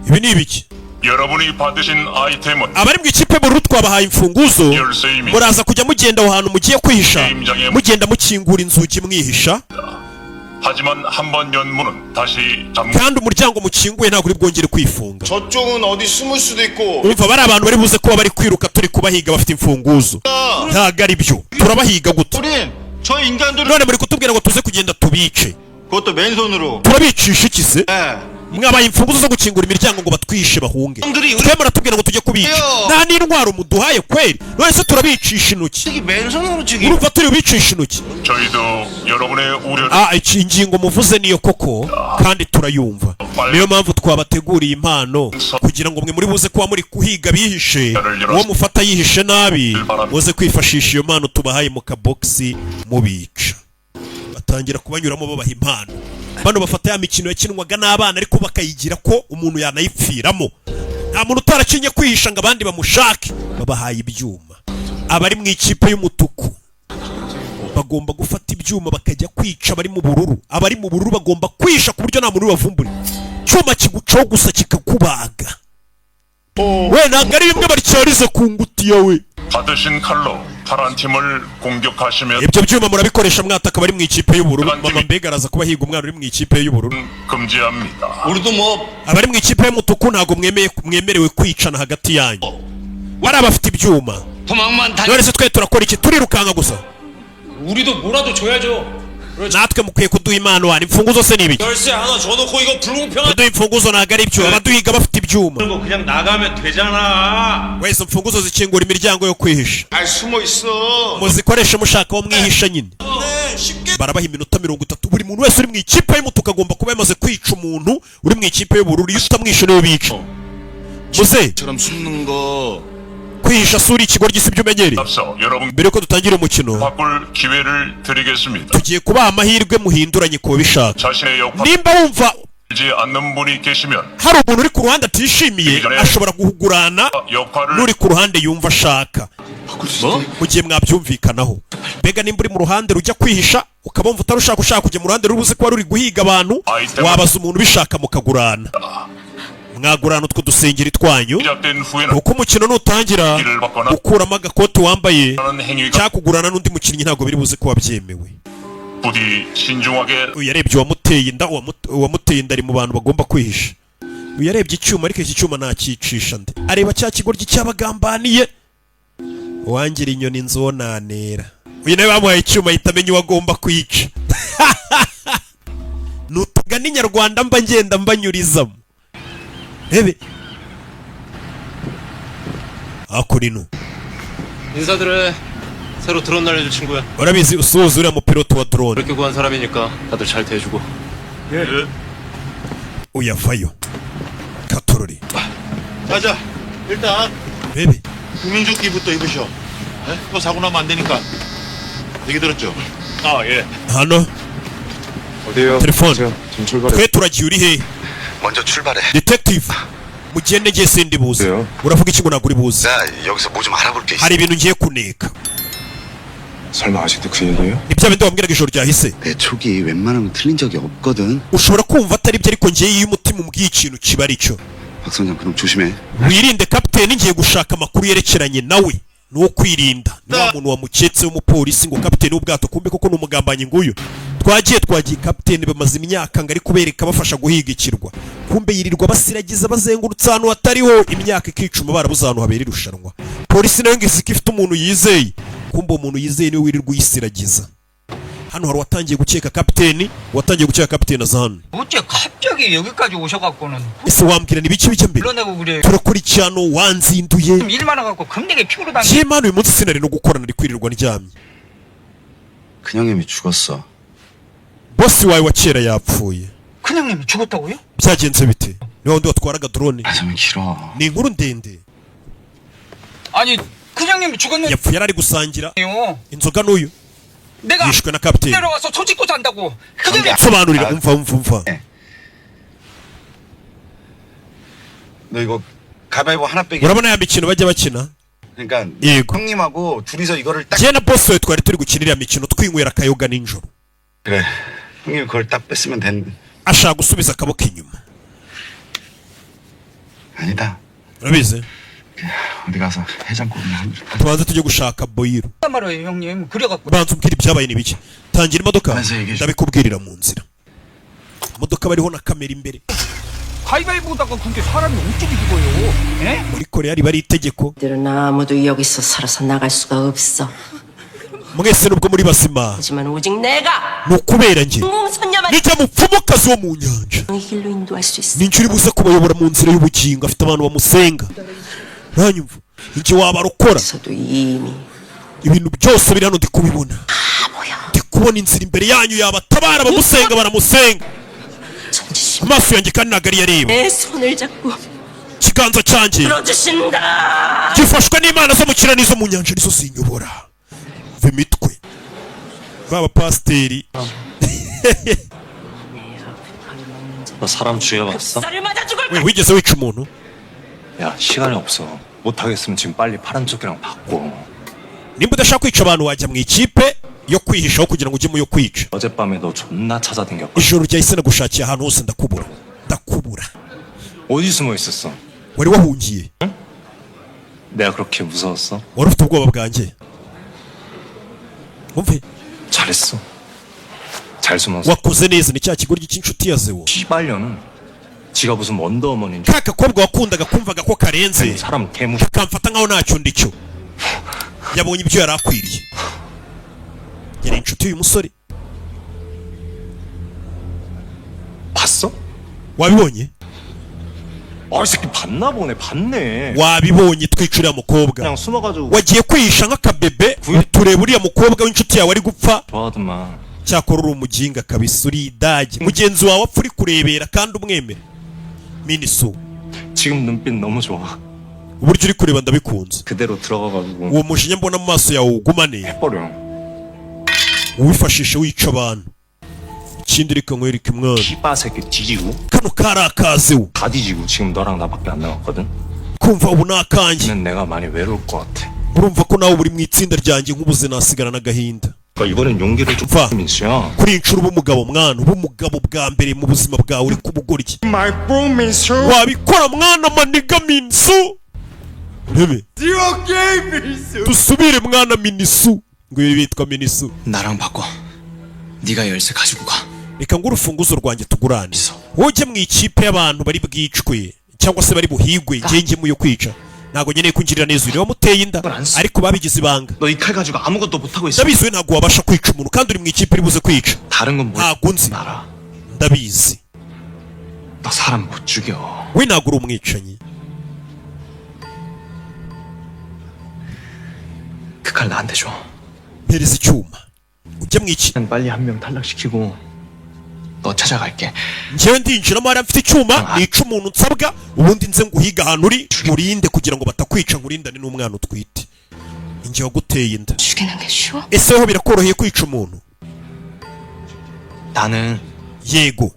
ibi ni ibiki? 여러분이 받으신 아이템은 abari mu ikipe bururu twabahaye imfunguzo, 열쇠입니다. muraza kujya mugenda aho hantu mugiye kwihisha, mugenda mukingura inzugi mwihisha, 하지만 한 번 연문은 다시 kandi umuryango mukinguye ntabwo uri bwongere kwifunga. 저쪽은 어디 숨을 수도 있고. Umva bari abantu bari buze kuba bari kwiruka turi kubahiga bafite imfunguzo. Ntabwo ari byo. Turabahiga gute? 우린 저 인간들을 None muri kutubwira ngo tuze kugenda tubice. 그것도 맨손으로. Turabicisha ikize? 네. Mwabaye imfunguzo zo gukingura imiryango ngo batwishe bahunge. Twe muratubwira ngo tujye kubica. Nta n'intwaro muduhaye kweri. None se turabicisha intoki. 이게 맨손으로 지금. Urumva turi bicisha intoki. 저희도 여러분의 우려를 Iki ingingo muvuze niyo koko kandi turayumva. Niyo mpamvu twabateguriye impano kugira ngo mwe muri buze kuba muri kuhiga bihishe, uwo mufata yihishe nabi muze kwifashisha iyo mpano tubahaye mu kaboxi mubica. Batangira kubanyuramo babaha impano. Bano bafata ya mikino yakinwaga n'abana ariko bakayigira ko umuntu yanayipfiramo. Nta muntu utaracinye kwihisha ngo abandi bamushake. Babahaye ibyuma. Abari mu ikipe y'umutuku bagomba gufata ibyuma bakajya kwica abari mu bururu. Abari mu bururu bagomba kwisha ku buryo nta muntu bavumbura. Cyuma kigucaho gusa kikakubaga. We ntabwo ari bimwe baryarize ku ngutiya we. 받으신 칼로 파란 팀을 공격하시면 Ibyo byuma murabikoresha mwataka bari mu ikipe y'ubururu. Mama mbega araza kubahiga umwana uri mu ikipe y'ubururu. 금지합니다. 우리도 뭐 Abari mu ikipe y'umutuku ntabwo mwemerewe kwicana hagati yanyu. Wari abafite ibyuma. 도망만 다니. None se twe turakora iki? Turirukanka gusa. 우리도 뭐라도 줘야죠. natwe mukwiye kuduha impano wani imfunguzo se nibiki 열쇠 하나 줘놓고 이거 불공평한 kuduha imfunguzo ntabwo ari ibyo abaduhiga bafite ibyuma 거 그냥 나가면 되잖아. wese imfunguzo zikingura imiryango yo kwihisha 아 숨어 있어. muzikoreshe mushaka aho mwihisha nyine barabaha iminota 30 buri muntu wese uri mu ikipe y'umutuku agomba kuba yamaze kwica umuntu uri mu ikipe y'ubururu iyo utamwishe niwe bica muze 처럼 숨는 거. kwihisha suri ikigoryi si byo umenyereye 앞서 여러분 mbere ko dutangira umukino 바꿀 기회를 드리겠습니다. tugiye kubaha amahirwe muhinduranye kuba bishaka 자신의 역할을 nimba wumva 하지 않는 분이 계시면 hari umuntu uri ku ruhande atishimiye ashobora guhugurana 역할을 n'uri ku ruhande yumva ashaka mu gihe mwabyumvikanaho mbega nimba uri mu ruhande rujya kwihisha ukaba wumva utarushaka ushaka kujya mu ruhande rubuze kuba ruri guhiga abantu wabaza umuntu ubishaka mukagurana mwagurana utwo dusengeri twanyu 시작된 후에는 uko umukino nutangira gukuramo agakoti wambaye 하는 행위가 cyangwa kugurana n'undi mukinnyi ntabwo biri buze kuba byemewe 부디 신중하게 uyu yarebye uwamuteye inda uwamuteye inda ari mu bantu bagomba kwihisha uyu yarebye icyuma ariko iki cyuma ntakicisha nde areba cya kigoryi cyabagambaniye uwangira inyoni nzonanera. Uyu nawe bamuhaye icyuma ahita amenya uwo agomba kwica. Nutugana Nyarwanda mba ngenda mbanyurizamo. Rebe. 아코리누 인사드려. 새로 드론 날려줄 친구야. urabizi usuhuza uriya mupiloto wa drone. 그렇게 구한 사람이니까 다들 잘 대해주고. 예. uyavayo 가토로리. 자자, 일단 베비 국민조끼부터 입으셔. 네? 또 사고 나면 안 되니까. 얘기 들었죠? 아 예. hano 어디요? telefone 지금 출발해. twe turagiye uri he? 먼저 출발해. detective mugende ngiye sindi buze. 왜요? uravuga iki ngo naguri buze? 나 여기서 뭐 좀 알아볼게. hari ibintu ngiye kuneka. 설마 아직도 그 얘기예요? ni bya bindi wambwiraga ijoro ryahise. 내 촉이 웬만하면 틀린 적이 없거든. ushobora kumva atari byo ariko ngiye iyo umutima umbwiye ikintu kiba ari cyo. 박 선장 그럼 조심해. wirinde kapiteni ngiye gushaka amakuru yerekeranye nawe. nuwo kwirinda ni wa muntu wamuketse w'umupolisi ngo kapiteni w'ubwato kumbe koko n'umugambanyi nguyu. twagiye kapiteni bamaze imyaka ngo ari kubereka bafasha guhiga ikirwa, kumbe yirirwa basiragiza bazengurutse ahantu hatariho imyaka ikicuma barabuze ahantu habera irushanwa. polisi nayo ngize ko ifite umuntu yizeye, kumbe umuntu yizeye niwe wirirwa uyisiragiza. hano hari watangiye gukeka kapiteni, aza hano. 어째 갑자기 여기까지 오셔갖고는 ese wambwira nibiki bijya mbere? 불러내고 그래. turakurikirana wanzinduye. 일 많아갖고 금되게 피곤하다. Jemana uyu munsi sinari no gukorana ari kwirirwa ndyamye. 큰형님이 죽었어. bosi wawe wa kera yapfuye. 큰형님이 죽었다고요? byagenze bite? ni wundi watwaraga drone. 좀 길어. ni inkuru ndende. 아니 큰형님이 죽었는데요. yapfuye yari ari gusangira inzoga n'uyu. 내가 yishwe na kapiteni. 내려와서 소 짓고 산다고. 큰형님 sobanurira umva. 너 이거 가위바위보 하나 빼기. urabona ya mikino bajya bakina? 그러니까 yego. 형님하고 둘이서 이거를 딱. jye na bosi we twari turi gukinira mikino twinywera akayoga nijoro. 그래. 형님 그걸 딱 뺐으면 된. ashaka gusubiza akaboko inyuma. 아니다. urabizi? 어디 가서 해장국이나 한 줄. tubanze tujye gushaka boyiro. 말이에요 형님. 그래갖고 banza umbwira ibyabaye ni biki. tangira imodoka maze yigisha. ndabikubwirira mu nzira. imodoka bariho na kamera imbere. 가위바위보다가 근데 사람이 어떻게 죽어요? 예? muri korea riba ari itegeko. 들은 아무도 여기서 살아서 나갈 수가 없어. mwese nubwo muri bazima 하지만 오직 내가 ni ukubera njye 공선녀만 nijya mupfumukazi wo mu nyanja. 이 길로 인도할 수 있어. ninjye uri buze kubayobora mu nzira y'ubugingo. afite abantu bamusenga. ntanyumva njye wabarokora. 서도 이미 ibintu byose biri hano ndi kubibona. ndi kubona inzira imbere yanyu yabatabara bamusenga baramusenga. 천지심 amaso yanjye kandi ntabwo ariyo areba. 내 손을 잡고 ikiganza cyanjye 들어주신다. gifashwa n'imana zo mu kirere n'izo mu nyanja nizo zinyobora. va imitwe b'abapasiteri. 너 사람 죽여봤어? 쌀을 맞아 죽을 we wigeze wica umuntu? 야 시간이 없어. 못하겠으면 지금 빨리 파란 조끼랑 바꿔. nimba udashaka kwica abantu wajya mu ikipe yo kwihishaho kugira ngo ujye mu yo kwica. 어젯밤에 너 존나 찾아댕겼거든. ijoro ryahise nagushakira ahantu hose ndakubura. 어디 숨어 있었어? wari wahungiye? 내가 그렇게 무서웠어? wari ufite ubwoba bwanjye? umve 잘했어. 잘 숨었어. wakoze neza. ni cya kigoryi cy'inshuti ya zewo. 시발년은 지가 무슨 원더우먼인 줄 ka gakobwa wakundaga kumvaga ko karenze 알고 사람 개무시. kakamfata nkaho ntacyo ndicyo. yabonye ibyo yari akwiriye. yari inshuti y'uyu musore. 봤어? wabibonye? 아, 이 새끼 봤나 보네. 봤네. wabibonye twica uriya mukobwa. 그냥 숨어가지고 wagiye kwihisha nk'akabebe tureba uriya mukobwa w'inshuti yawe ari gupfa. 좋아하더만. cyakora uri umuginga kabisa. uri idage. mugenzi wawe apfa uri kurebera kandi umwemere. miniso 지금 눈빛 너무 좋아. uburyo uri kureba ndabikunze. 그대로 들어가가지고 uwo mujinya mbona mu maso yawe ugumane. 해버려. uwifashishe wica abantu. ikindi reka nkwereke mwana. 씨바 새끼 뒤지고 kano kari akazewo. 다 뒤지고 지금 너랑 나밖에 안 남았거든. kumva ubu ni akanjye. 는 내가 많이 외로울 것 같아. urumva ko nawe uri mu itsinda ryanjye nk'ubuze nasigara n'agahinda. 그러니까 이번엔 용기를 좀 봐. 민수야. kuri iyi nshuro uba umugabo mwana. uba umugabo bwa mbere mu buzima bwawe uri kubugoryi. wabikora mwana maniga minsu. urebe dusubire mwana minisu. ngo ibi bitwa minisu. 나랑 바꿔. 네가 열쇠 가지고 가. reka ngo urufunguzo rwanjye tugurane. wowe ujye mu ikipe y'abantu bari bwicwe cyangwa se bari buhigwe. njye mu yo kwica. ntabwo nkeneye kunjirira neza uyu niwe wamuteye inda ariko babigize ibanga. 너 이 칼 가지고 아무것도 못하고 있어. ndabizi we ntabwo wabasha kwica umuntu kandi uri mu ikipe iri buze kwica. 다른 건 뭐? ntabwo nzi. 알아. ndabizi 너 사람 못 죽여. we ntabwo uri umwicanyi. 그 칼 나한테 줘. mpereza icyuma ujye mu iki. 난 빨리 한 명 탈락시키고 너 찾아갈게. njyewe ndinjiramo hariya mfite icyuma nica umuntu nsabwa ubundi nze nguhiga ahantu uri nkurinde kugira ngo batakwica nkurindane n'umwana utwite. njye waguteye inda. 죽이는 게 쉬워? ese ho birakoroheye kwica umuntu? 나는 yego.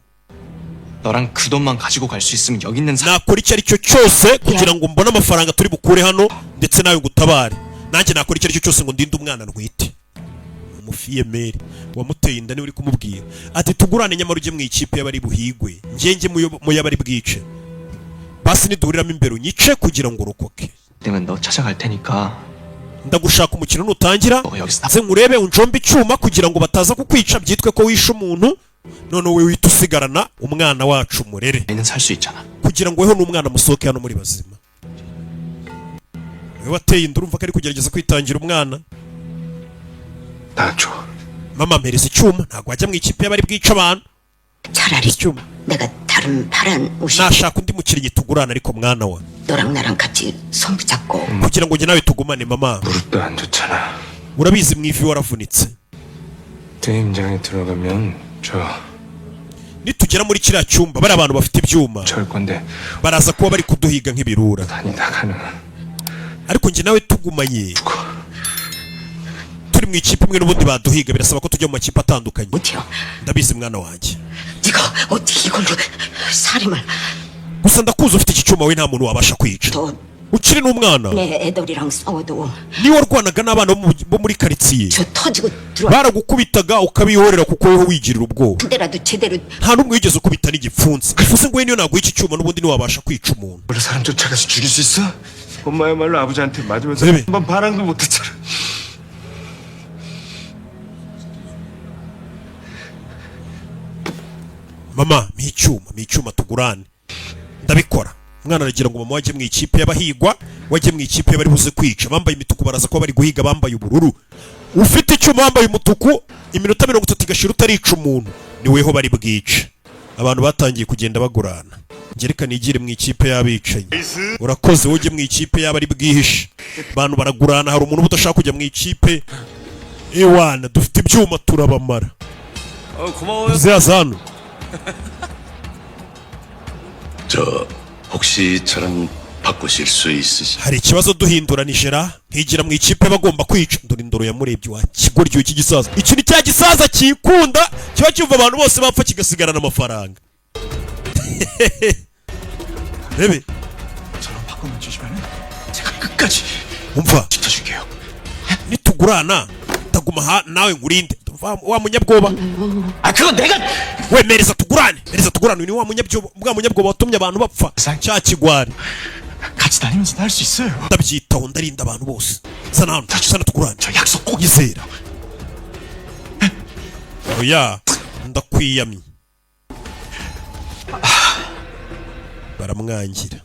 너랑 그 돈만 가지고 갈 수 있으면 여기 있는 사람 nakora icyo ari cyo cyose kugira ngo mbone amafaranga turi bukure hano ndetse nawe ngutabare. nanjye nakora icyo ari cyo cyose ngo ndinde umwana ntwite. umufiyemeri wamuteye inda niwe uri kumubwira ati tugurane nyamara ujye mu ikipe y'abari buhigwe njye mu y'abari bwice basi niduhuriramo imbere unyice kugira ngo urokoke. 때문에 너 찾아갈 테니까 ndagushaka umukino nutangira 너 여기서 nze nkurebe unjombe icyuma kugira ngo bataza kukwica byitwe ko wishe umuntu none wowe wihita usigarana umwana wacu murere 나는 살 수 있잖아. kugira ngo weho n'umwana musohoke hano muri bazima. we wateye inda urumva ko ari kugerageza kwitangira umwana. 나줘. mama mpereza icyuma ntabwo wajya mu ikipe y'abari bwica abantu. 차라리 icyuma 내가 다른 파란 옷이 nashaka undi mukinnyi tugurana ariko mwana wa 너랑 나랑 같이 손 붙잡고 kugira ngo njye nawe tugumane. mama 무릎도 안 좋잖아. urabizi mu ivi waravunitse. 대임장에 들어가면 nitugera muri kiriya cyumba bari abantu bafite ibyuma 저럴 건데 baraza kuba bari kuduhiga nk'ibirura 다니다 가는 ariko njye nawe tugumanye turi mu ikipe imwe n'ubundi baduhiga birasaba ko tujya mu makipe atandukanye. 못해요. ndabizi mwana wanjye 네가 어떻게 이걸로 살인을 gusa ndakuzi ufite iki cyuma we nta muntu wabasha kwica 더 ukiri n'umwana 내 애들이랑 싸워도 niwe warwanaga n'abana bo muri karitsiye 저 터지고 들어와 baragukubitaga ukabihorera kuko weho wigirira ubwoba 그때라도 제대로 nta n'umwe wigeze ukubita n'igipfunsi bivuze ngo we niyo naguha iki cyuma n'ubundi ntiwabasha kwica umuntu. 원래 사람 쫓아가서 죽일 수 있어? 엄마야말로 아버지한테 맞으면서 네. 한번 반항도 못했잖아. mama mpa icyuma tugurane. ndabikora. umwana aragira ngo mama wajye mu ikipe y'abahigwa wajye mu ikipe y'abari buze kwica. bambaye imituku baraza kuba bari guhiga bambaye ubururu. ufite icyuma wambaye umutuku iminota 30 igashira utarica umuntu niweho bari bwice. abantu batangiye kugenda bagurana. ngereka nigire mu ikipe y'abicanyi. urakoze wowe ujye mu ikipe y'abari bwihishe. abantu baragurana hari umuntu udashaka kujya mu ikipe. ewana dufite ibyuma turabamara. 고마워요. uzaza hano. 저 혹시 저랑 바꾸실 수 있으시? hari ikibazo duhinduranijera nkigira mu ikipe bagomba kwica. dore indoro yamurebye wa kigoryo iki gisaza. iki ni cya gisaza kikunda kiba cyumva abantu bose bapfa kigasigarana amafaranga. rebe 저랑 바꿔만 주시면 제가 끝까지 umva 지켜줄게요. nitugurana ndaguma nawe nkurinde. wa munyabwoba 아 그건 내가 we mereza tugurane ni wa munyabwoba watumye abantu bapfa cya kigwari. 같이 다니면서 할 수 있어요. ndabyitaho ndarinda abantu bose. sana hano sana tugurane. 저 약속 꼭 nyizera. oya ndakwiyamye. baramwangira.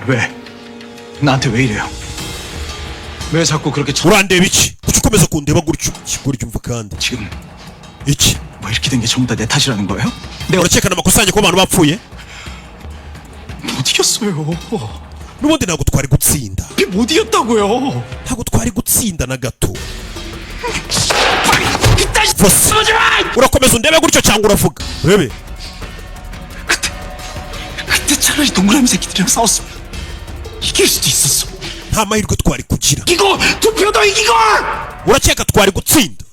왜? 나한테 왜 이래요? 왜 자꾸 그렇게 urandeba iki kuki ukomeza kundeba gutyo kigoryo umva kandi 지금 iki 뭐 이렇게 된 게 전부 다 내 탓이라는 거예요? 내가 urakekana amakosa yanjye ko abantu bapfuye. 못 이겼어요. n'ubundi ntabwo twari gutsinda. 못 이겼다고요. ntabwo twari gutsinda na gato. urakomeza undebe gutyo cyangwa uravuga urebe. 그때 차라리 동그라미 새끼들이랑 싸웠으면 이길 수도 있었어. nta mahirwe twari kugira. 이기고 투표도 이기고. urakeka twari gutsinda?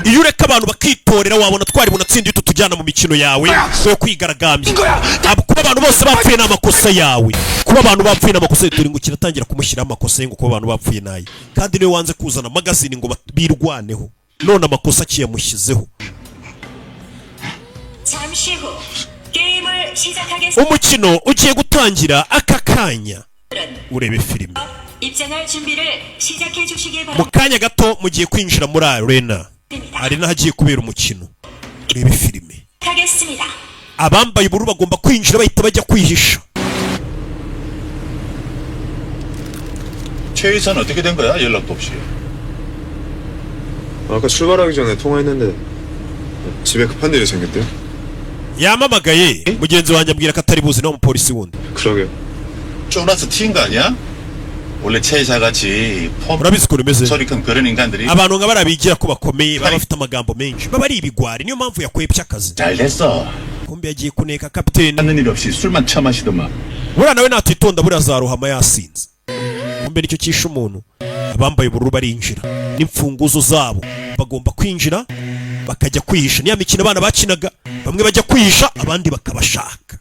iyo ureka abantu bakitorera wabona twari bunatsinda iyo tutujyana mu mikino yawe yo kwigaragambya. Kuba abantu bose bapfuye n'amakosa yawe, kuba abantu bapfuye n'amakosa turi ngo kiratangira kumushyiraho amakosa ngo kuba abantu bapfuye nayi, kandi niwe wanze kuzana magazine ngo birwaneho, none amakosa kiyamushyizeho. umukino ugiye gutangira aka kanya, urebe filime mu kanya gato mugiye kwinjira muri arena. Arena hagiye kubera umukino, urebe filime. abambaye ubururu bagomba kwinjira bahita bajya kwihisha. 최 이사는 어떻게 된 거야? 연락도 없이. 아까 출발하기 전에 통화했는데 집에 급한 일이 생겼대요. yamamagaye mugenzi wanjye ambwira ko atari buzi no mupolisi wundi. 그러게요. 쪼나서 튀인 거 아니야? 원래 최 이사 같이 urabizi ukuntu umeze. 소리 큰 그런 인간들이 abantu nka barabigira ko bakomeye baba bafite amagambo menshi baba ari ibigwari, niyo mpamvu yakwepye akazi. 잘 됐어. kumbe yagiye kuneka kapiteni. 하는 일 없이 술만 처마시더만. buriya nawe natitonda buriya azarohama yasinze. kumbe nicyo cyishe umuntu. abambaye ubururu barinjira n'imfunguzo zabo bagomba kwinjira bakajya kwihisha. niya mikino abana bakinaga bamwe bajya kwihisha abandi bakabashaka.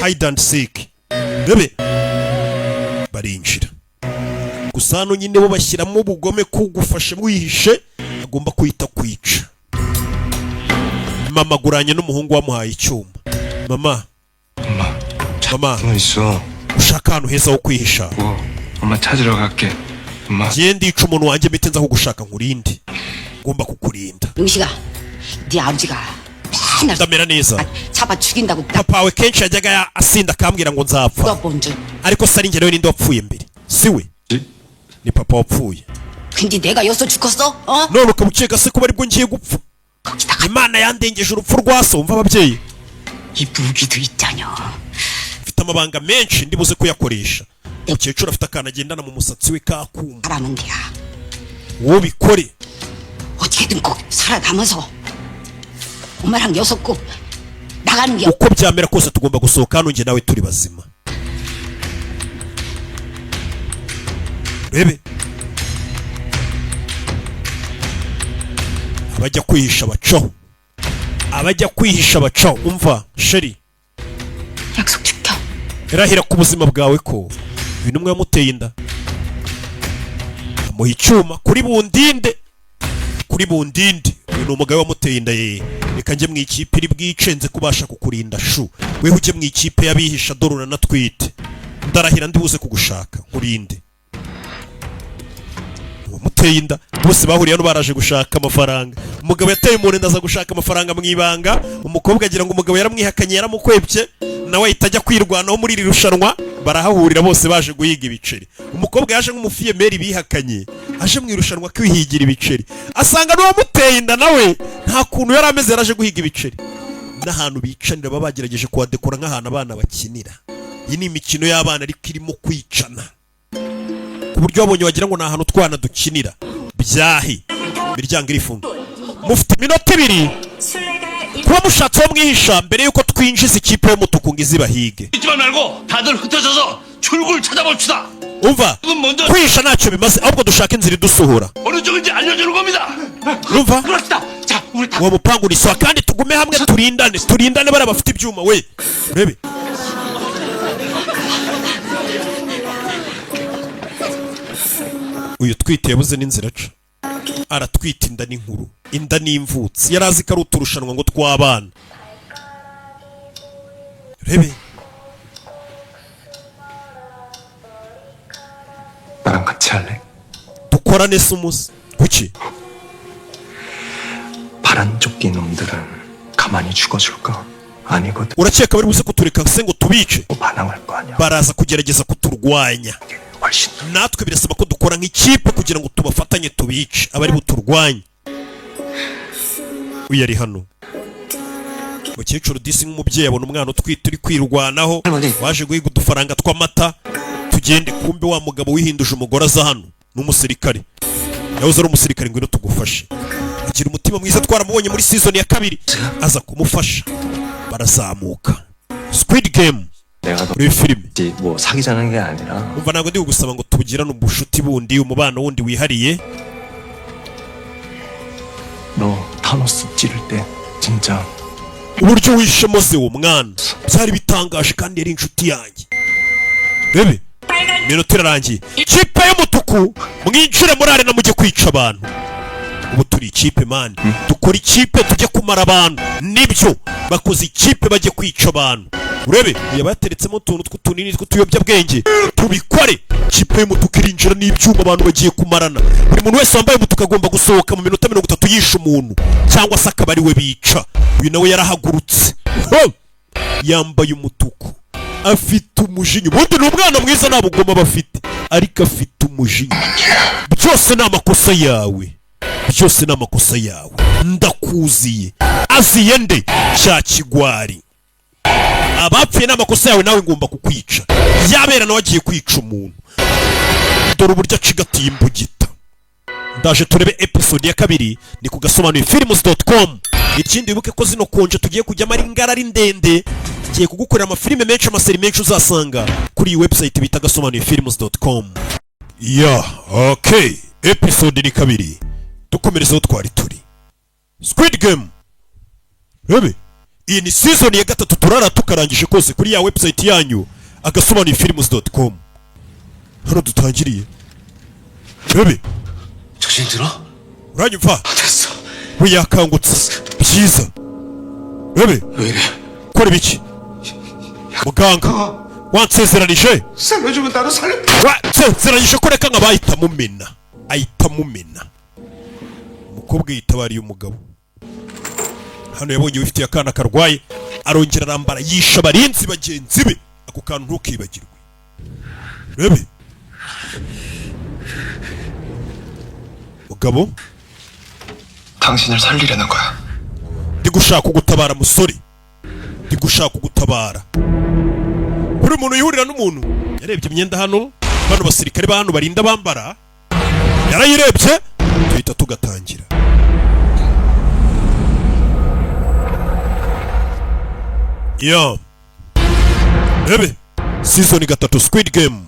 hide and seek. bebe barinjira gusa hano nyine bo bashyiramo ubugome kugufashe mwihishe agomba kwita kwica. mama guranye n'umuhungu wamuhaye icyuma. mama ushaka ahantu heza ho kwihisha. 엄마 찾으러 갈게. 엄마. giye ndica umuntu wanjye mpite nza kugushaka nkurinde. ngomba kukurinda. 용식아, 네 아버지가 맨날 ndamera neza. 잡아 죽인다고 papa wawe kenshi yajyaga asinda akambwira ngo nzapfa, 본 줄. ariko se ari njye nawe ninde wapfuye mbere? si we, ni papa wapfuye. 근데 내가 여기서 죽었어? 어? none ukaba ukeka se kuba aribwo ngiye gupfa? imana yandengeje urupfu rwa so. umva ababyeyi, 이 무기도 있잖여. mfite amabanga menshi ndibuze kuyakoresha. umukecuru afite akantu agendana mu musatsi we kakuma. 바라는 데야. wowe bikore 어떻게든 꼭 살아남아서 엄마랑 여섯 꼭 나가는 게. uko byamera kose tugomba gusohoka hano njye nawe turi bazima. rebe abajya kwihisha bacaho, abajya kwihisha bacaho. umva sheri, 약속 지켜. irahira ku buzima bwawe ko uyu n'umwe yamuteye inda amuha icyuma kuri bundinde. kuri bundinde uyu ni umugabo wamuteye inda. ye reka njye mu ikipe iri bwicenze kubasha kukurinda shu. wewe ujye mu ikipe y'abihisha dore uranatwite. ndarahira ndibuze kugushaka nkurinde. wamuteye inda bose bahuriye hano baraje gushaka amafaranga. umugabo yateye umuntu inda aza gushaka amafaranga mu ibanga. umukobwa agira ngo umugabo yaramwihakanye yaramukwebye, nawe ahita ajya kwirwanaho muri iri rushanwa. barahahurira bose baje guhiga ibiceri. umukobwa yaje nk'umufiyemeri bihakanye aje mu irushanwa kwihigira ibiceri, asanga n'uwamuteye inda nawe nta kuntu yari ameze, yaraje guhiga ibiceri. n'ahantu bicanira baba bagerageje kuhadekora nk'ahantu abana bakinira. iyi ni imikino y'abana ariko irimo kwicana ku buryo wabonye wagira ngo ni ahantu twana dukinira. byahi imiryango irifunga. mufite iminota 2 kuba mushatse wo mwihisha mbere yuko twinjiza ikipe y'umutuku ngo izibahige. 잊지만 말고 다들 흩어져서 출구를 찾아봅시다. umva kwihisha ntacyo bimaze, ahubwo dushaka inzira idusohora. 어느 쪽인지 알려주는 겁니다. umva 그렇습니다. 자, 우리 다 uwo mupangu ni sawa kandi tugume hamwe turindane bari bafite ibyuma. we urebe uyu twite yabuze n'inzira aca, aratwita inda n'inkuru, inda n'imvutsi. yari azi ko ari uturushanwa ngo tw'abana. rebe 나랑 같이 할래? dukorane se umuze kuki? 파란 조끼 놈들은 가만히 죽어줄까? 아니거든. urakeka bari buze kutureka se ngo tubice? 반항할 거 아니야. baraza kugerageza kuturwanya. 훨씬 natwe birasaba ko dukora nk'ikipe kugira ngo tubafatanye tubice abari buturwanye. uyu ari hano. umukecuru disi nk'umubyeyi abona umwana utwite uri kwirwanaho, waje guhiga udufaranga tw'amata. tugende, kumbe wa mugabo wihinduje umugore aza hano n'umusirikare. yahoze ari umusirikare, ngwino tugufashe. agira umutima mwiza, twaramubonye muri season ya 2 aza kumufasha. barazamuka. Squid Game 내가 muri filime. 뭐 사귀자는 게 아니라 umva ntabwo ndi gusaba ngo tugirane ubushuti bundi, umubano wundi wihariye. 타노스 찌를 때 진짜 uburyo wishemo se uwo mwana byari bitangaje kandi yari inshuti yanjye. Bebe minota irarangiye, ikipe y'umutuku mwinjire muri arena mujye kwica abantu. Ubu turi ikipe mani, dukora ikipe tujye kumara abantu. Nibyo bakoze ikipe bajye kwica abantu. Urebe yabateretsemo utuntu tw'utunini tw'utuyobyabwenge, tubikore. Ikipe y'umutuku irinjira n'ibyuma abantu bagiye kumarana. Buri muntu wese wambaye umutuku agomba gusohoka mu minota 30 yisha umuntu cyangwa se akaba ari we bica. Uyu nawe yarahagurutse yambaye umutuku, afite umujinya. Ubundi ni umwana mwiza nta bugoma bafite, ariko afite umujinya. Byose ni amakosa yawe, byose ni amakosa yawe. Ndakuziye aziye nde cya kigwari. Abapfuye n'amakosa yawe, nawe ngomba kukwica. Yabera nawe agiye kwica umuntu. Dore uburyo acigatiye imbugita. Ndaje turebe episode ya 2 ni ku gasobanuye films.com. Ikindi wibuke ko zino konje tugiye kujyamo ari ngarari ndende. Ngiye kugukorera amafilime menshi, amaseri menshi uzasanga kuri iyi website bita gasobanuye films.com. Okay, episode ni 2. Dukomerezaho twari turi Squid Game. Rebe iyi ni season ya 3 turara tukarangije kose kuri ya website yanyu agasobanuye films.com. Hano dutangiriye. Rebe 정신 들어? uranyumva? 됐어. We yakangutse byiza. Rebe 왜 이래? kora biki? Muganga wansezeranije? 살려주면 나도 살려. Wansezeranije ko reka nk'abahita mumena. Ahita mumena. Umukobwa yitabariye umugabo. Hano yabonye wifitiye akana karwaye, arongera arambara yisha abarinzi bagenzi be. Ako kantu ntukibagirwe. Rebe mugabo, 당신을 살리려는 거야. ndi gushaka kugutabara musore, ndi gushaka kugutabara. Buri muntu yihurira n'umuntu yarebye imyenda hano, bano basirikare ba hano barinda bambara, yarayirebye tuhita tugatangira. Rebe season 3 Squid Game.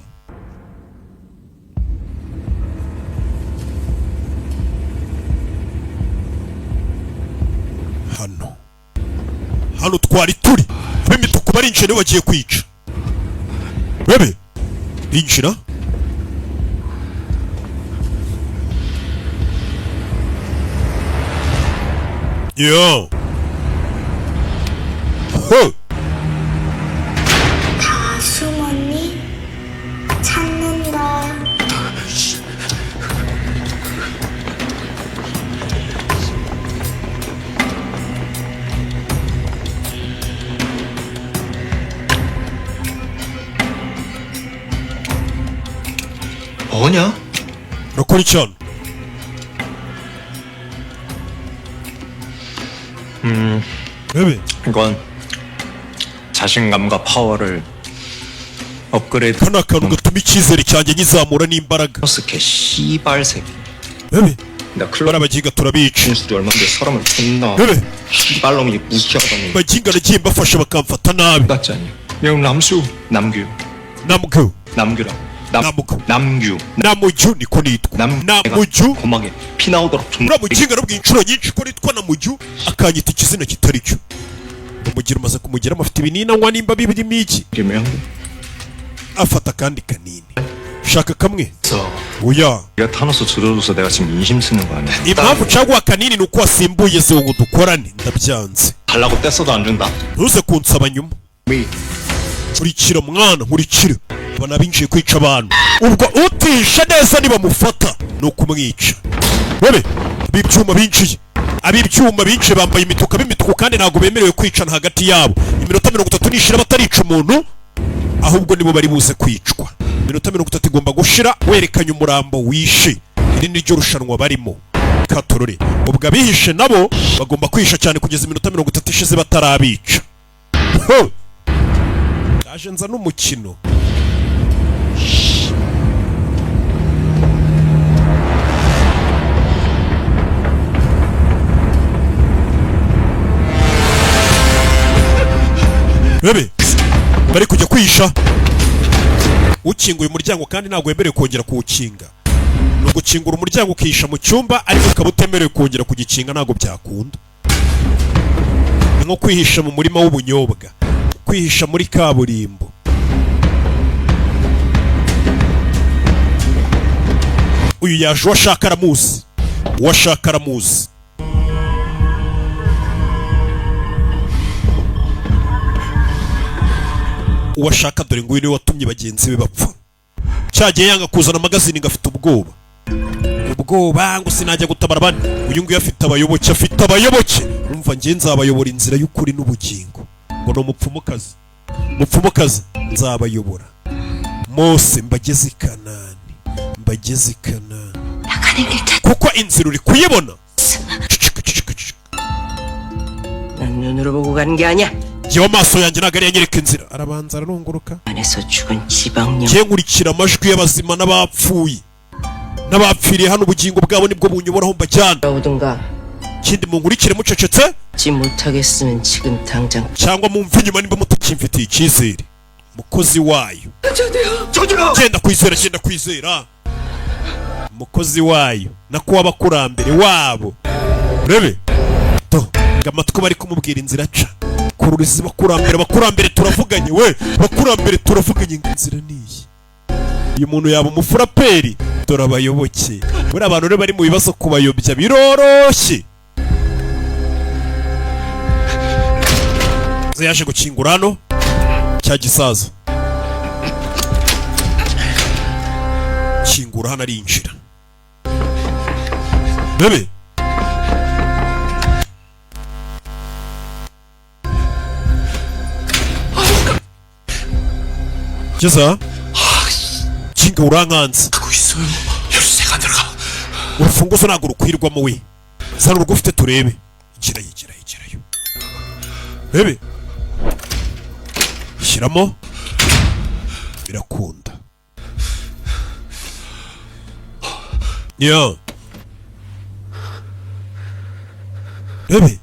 Hano twari turi b'imituku barinjira niwe bagiye kwica. Rebe injira. 다 숨었니? 찾는다. 뭐냐? 로코리천. 왜? 이건 자신감과 파워를 업그레이드. 하나카는 거 투미치즈리 자격이 zamura n'imbaraga. 스케 씨발새끼. 왜? 나 클럽 바라바지가 돌아비치. 진수도 얼마인데 사람을 존나 왜? 씨발놈이 무시하다니. 바진가를 지mbafasha bakamfata nabi. 같지 않니? 형 남수 남규. 남규. 남규라. 남규. 남규. 나무주 niko nitwa. 나무주. 고막에 피 나오도록 좀. uramukinga arabwiye inshuro nyinshi ko nitwa namuju, akanyita ikizina kitari cyo. Umugira umaze kumugiramo afite ibinini anywa nimba bibirimo iki. afata kandi kanini. shaka kamwe. oya. 야 타노스 줄여줘서 내가 지금 인심 쓰는 거 아니야? impamvu caguha kanini nuko wasimbuye se ngo dukorane. ndabyanze. 달라고 뗐어도 안 준다. ntuze kunsaba nyuma. nkurikira mwana, nkurikira. Bana binjiye kwica abantu. Ubwo utisha neza nibamufata no kumwica. Webe bibyuma binjiye. Abibyuma binjiye bambaye imituka b'imituku kandi ntago bemerewe kwicana hagati yabo. Iminota 30 nishira batarica umuntu, ahubwo nibo bari buze kwicwa. Iminota 30 igomba gushira werekanye umurambo wishe. Iri ni ryo rushanwa barimo. Katorore. Ubwo abihishe nabo bagomba kwisha cyane kugeza iminota 30 ishize batarabica. Aje nza n'umukino. Bebe bari kujya kwisha. Ukinguye umuryango kandi ntabwo wemerewe kongera kuwukinga. no gukingura umuryango ukihisha mu cyumba ariko ukaba utemerewe kongera kugikinga ntabwo byakunda. Ni nko kwihisha mu murima w'ubunyobwa, kwihisha muri kaburimbo. Uyu yaje uwashaka aramuzi, uwashaka aramuzi. Uwashaka dore ngo uyu niwe watumye bagenzi be bapfa. Cyagiye yanga kuzana magazine ngafite ubwoba ngo sinajya gutabara abandi. Uyu nguyu afite abayoboke, umva ngiye nzabayobora inzira y'ukuri n'ubugingo. Ngo no mupfumukazi nzabayobora Mose mbageze i Kanani, kuko inzira uri kuyibona. 눈으로 보고 가는 게 아니야. Jewe amaso yanjye ntabwo ari yanyereka inzira. Arabanza aranunguruka. 안에서 죽은 지방령. Ngiye nkurikira amajwi y'abazima n'abapfuye, n'abapfiriye hano ubugingo bwabo nibwo bunyoboraho mbajyana. 오든가. Kindi munkurikire mucecetse, 지 못하겠으면 지금 당장. cyangwa mumve inyuma nimba mutakimfitiye icyizere. Mukozi wayo. Genda kwizera. Mukozi wayo nakuwa abakurambere wabo. Rebe. Amatwi bari kumubwira inzira aca. Kururiza abakurambere turavuganye we. Abakurambere turavuganye inzira niyi. Uyu muntu yaba umufuraperi dore abayoboke. Muri abantu rero bari mu bibazo kubayobya biroroshye. Yaje gukingura hano cya gisaza. Kingura hano arinjira. Bebe. Jeza. Kinga urankanze. 열쇠가 들어가. Urufunguzo ntabwo rukwirwamo we. Zana urugufite turebe. Igirayo. Bebe. Shyiramo. Birakunda. Bebe.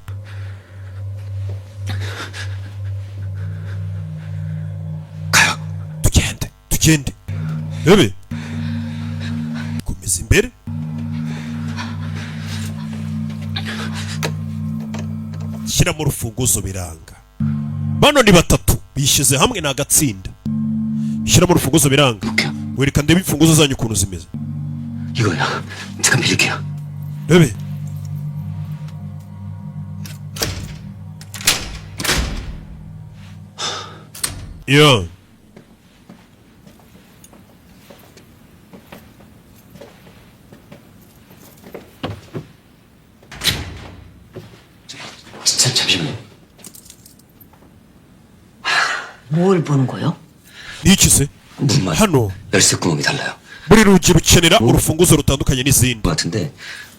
Tugende. Bebe. Komeza imbere. Shyira mu rufunguzo biranga. Bano ni batatu bishyize hamwe na agatsinda. Shyira mu rufunguzo biranga. Wereka ndebe imfunguzo zanyu ukuntu zimeze. 이거야. 잠깐 빌릴게요. Bebe. 잠시만요. 뭘 보는 거요? 니키세? 문만 hano 열쇠 구멍이 달라요. buri rugi rukenera urufunguzo rutandukanye n'izindi. 같은데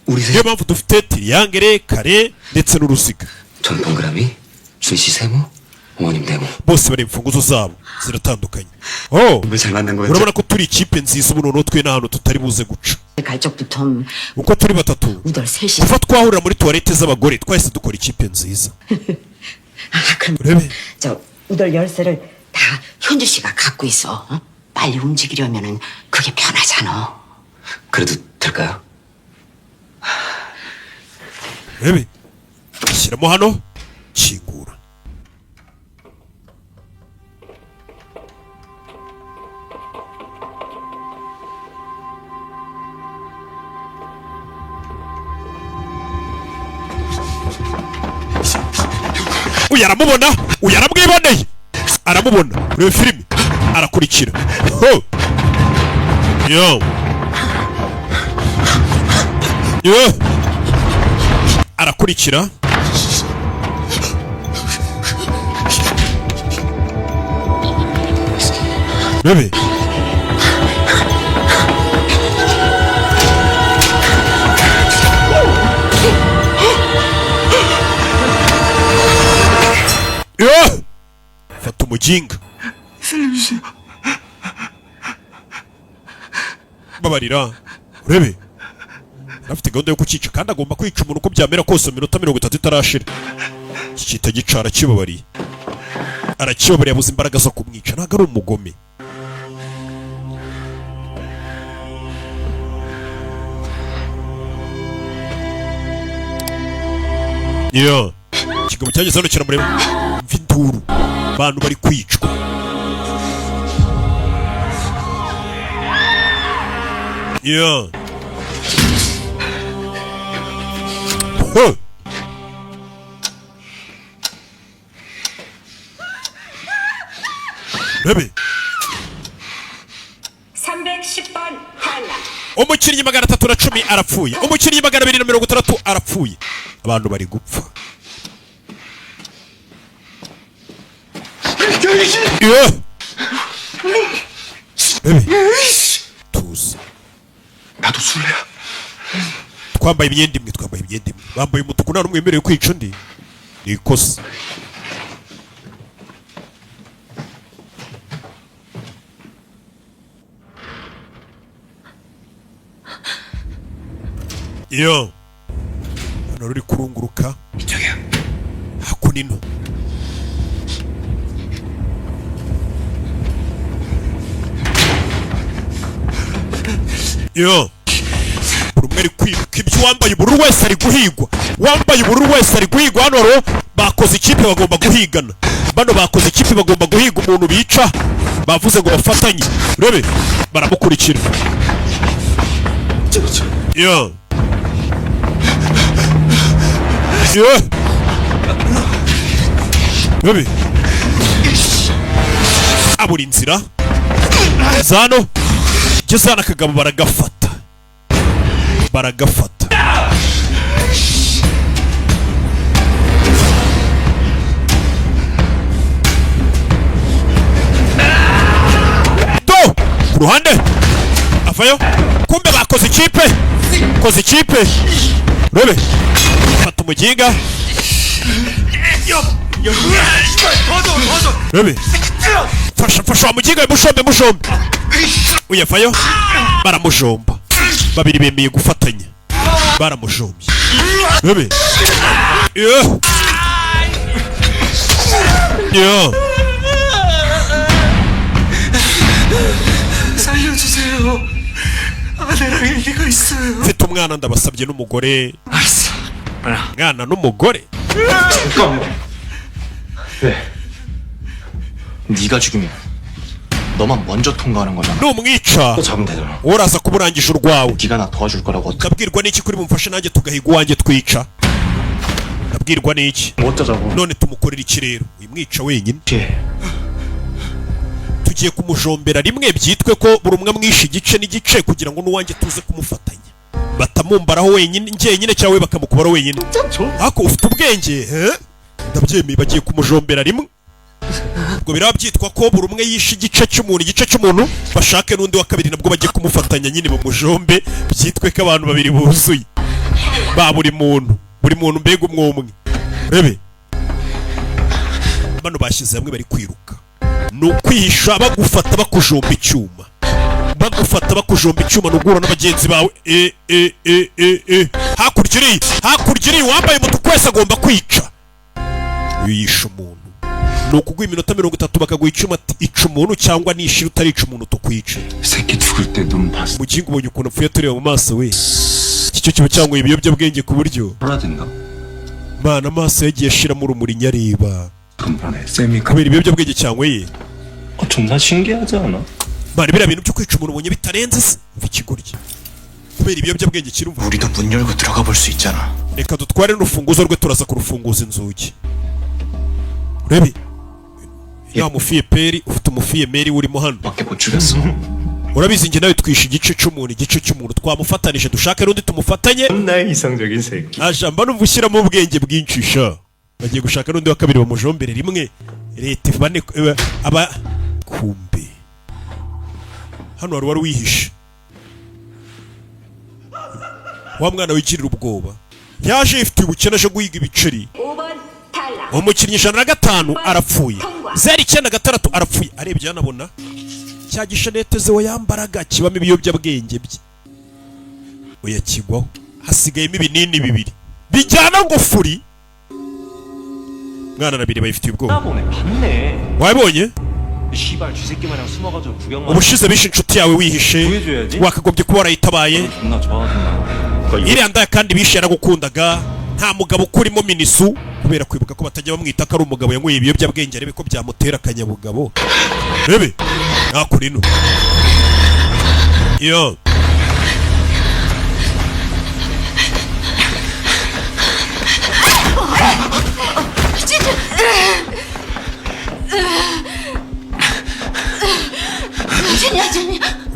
우리 niyo mpamvu dufite tiriyangere, kare ndetse n'uruziga. 전 동그라미, 준씨 세모, 어머님 네모. bose bari imfunguzo zabo ziratandukanye. Oh, 잘 만난 거였죠? urabona ko turi ikipe nziza ubu noneho twe n'ahantu tutari buze guca. 갈 적부터 uko turi batatu 우덜 셋이. kuva twahurira muri tuwarete z'abagore twahise dukora ikipe nziza. urebe 저 우덜 열쇠를 다 현주 씨가 갖고 있어. 어? 빨리 움직이려면은 그게 편하잖아. 그래도 될까요? urebe shyiramo hano kingura. uyu aramubona, uyu aramwiboneye, aramubona. urebe filimi arakurikira. arakurikira. bebe fata umuginga. babarira. urebe afite gahunda yo kukica kandi agomba kwica umuntu uko byamera kose mu minota 30 itarashira. Kikita gica arakibabariye, yabuze imbaraga zo kumwica. Ntabwo ari umugome. iyo ikigabo cyageze hano kiramureba, mva induru, abantu bari kwicwa. iyo Rebe 310번 탈락. umukinnyi 310 arapfuye, umukinnyi 260 arapfuye, abantu bari gupfa. tuzi 나도 술래야. twambaye imyenda imwe, bambaye umutuku, nta n'umwe wemerewe kwica undi, ni ikosa. iyo hano ruri kurunguruka hakunino. iyo buri umwe ari kwibuka ibyo uwambaye ubururu wese ari guhigwa, uwambaye ubururu wese ari guhigwa. hano rero bakoze ikipe bagomba guhigana, bano bakoze ikipe bagomba guhiga umuntu bica, bavuze ngo bafatanye. Rebe baramukurikira. iyo Rebe abura inzira zano geze hano, akagabo baragafata. Do ku ruhande avayo, kumbe bakoze ikipe. Rebe fata umuginga. Rebe fasha umuginga, mushombe uyavayo. Baramujomba, babiri bemeye gufatanya, baramujombye. Rebe 살려주세요. 아내랑 얘기가 있어요. mfite umwana ndabasabye, n'umugore. 알았어. mwana n'umugore. 왜? 네가 죽이면 너만 먼저 통과하는 거잖아. numwica 또 잡으면 되잖아. uraza kuburangije urwawe. 네가 나 도와줄 거라고 어떻게 ndabwirwa n'iki kuri bumfashe nanjye tugahiga uwanjye twica? ndabwirwa n'iki? 어쩌자고. none tumukorera iki rero? uyimwica wenyine, tugiye kumujombera rimwe, byitwe ko buri umwe amwishe igice n'igice, kugira ngo n'uwanjye tuze kumufatanya. batamumbaraho wenyine njyenyine, cyangwa bakamukubaraho wenyine. ariko ufite ubwenge ndabyemeye, bagiye kumujombera rimwe. ubwo biraba byitwa ko buri umwe yishe igice cy'umuntu, bashake n'undi wa kabiri nabwo bagiye kumufatanya nyine bamujombe, byitwe ko abantu babiri buzuye ba buri muntu mbega umwe. Rebe bano bashyize hamwe bari kwiruka, ni ukwihisha bagufata bakujomba icyuma, n'ugura na bagenzi bawe. hakurya iri wambaye umutuku wese agomba kwica. iyo yishe umuntu ni ukuguha iminota 30 bakaguha icyuma, ica umuntu cyangwa nishira utarica umuntu tukwica. 새끼 죽을 때 눈 봤어. mugingo ubonye ukuntu apfuye tureba mu maso we, iki cyo kiba cyangwa ibiyobyabwenge ku buryo 돌아든가. mana amaso yagiye ashiramo urumuri nyareba 금번에 쌤이 kubera ibiyobyabwenge cyangwa ye. 존나 신기하지 않아? mana biriya bintu byo kwica umuntu ubonye bitarenze se, umva ikigoryi kubera ibiyobyabwenge kirumva. 우리도 문 열고 들어가 볼 수 있잖아. reka dutware n'urufunguzo rwe, turaza kurufunguza inzugi. Rebe ya mufiye peri, ufite umufiye meri urimo hano. 밖에 못 죽였어. urabizi njye nawe twishe igice cy'umuntu, twamufatanije dushake n'undi tumufatanye. 나의 이상적인 새끼. ajamba numva ushyiramo ubwenge bwinshi sha. bagiye gushaka n'undi wa kabiri bamujombere rimwe, leta bane aba kumbe hano wari wihishe. wa mwana wigirira ubwoba yaje ifite ubukene, aje guhiga ibiceri. 5번 탈락. umukinnyi 105 arapfuye, 096 arapfuye. arebye yanabona cya gishanete ze yambaraga kibamo ibiyobyabwenge bye, oya kigwaho, hasigayemo ibinini bibiri bijyana ngo furi. mwana na biri bayifitiye ubwoba. 보네. 봤네. wabonye 씨발 쥐새끼 마냥 숨어가지고 구경만. ubushize bishe inshuti yawe wihishe, 구해줘야지. wakagombye kuba warayitabaye. 존나 좋아하잖아. iriya ndaya kandi bishe yaragukundaga, nta mugabo ukurimo minisu kubera kwibuka ko batajya bamwita ko ari umugabo yanyweye ibiyobyabwenge arebe ko byamutera akanyabugabo. Rebe nakuri ino yo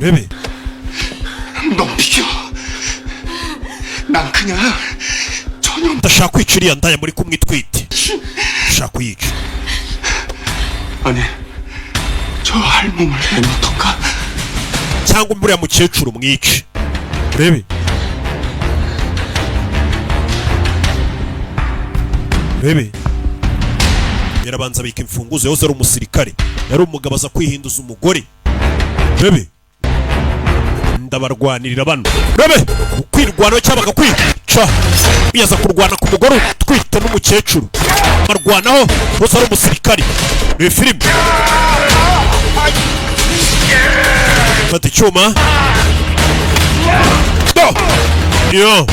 레베 넌 비켜. 난 그냥 전혀 ndashaka kwica iriya ndaya muri kumwitwite. ndashaka kuyica. 아니 저 할멈을 내놓던가. cyangwa uriya mukecuru mwice. rebe rebe yarabanza bika imfunguzo yose ari umusirikare yari umugabo aza kwihinduza umugore. rebe ndabarwanirira bano. rebe ukwirwanaho cyangwa bakakwica. uyaza kurwana ku mugore utwite n'umukecuru barwanaho bose ari umusirikare. reba filime fata icyuma yo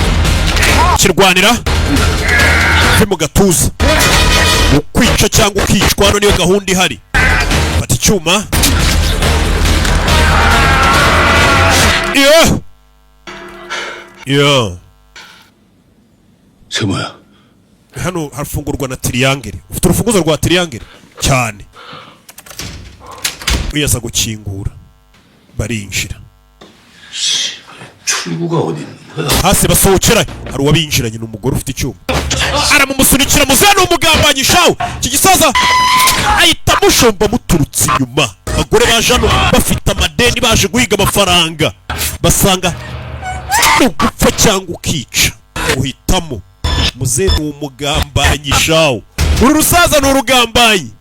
kirwanira vi mu gatuza. ukwica cyangwa ukicwa hano niyo gahunda ihari. fata icyuma yo yo 세모야. hano harafungurwa na tiriyangere. ufite urufunguzo rwa tiriyangere cyane. uyaza gukingura barinjira. 출구가 어디 있는 거야? hasi basohokera hari uwabinjiranye n'umugore ufite icyuma aramumusunikira muzehe n'umugambanyi shawu. iki gisaza ahita amushomba muturutse inyuma. abagore baje hano bafite amadeni baje guhiga amafaranga basanga ni ugupfa cyangwa ukica uhitamo. muzehe ni umugambanyi shawu. uru rusaza ni urugambanyi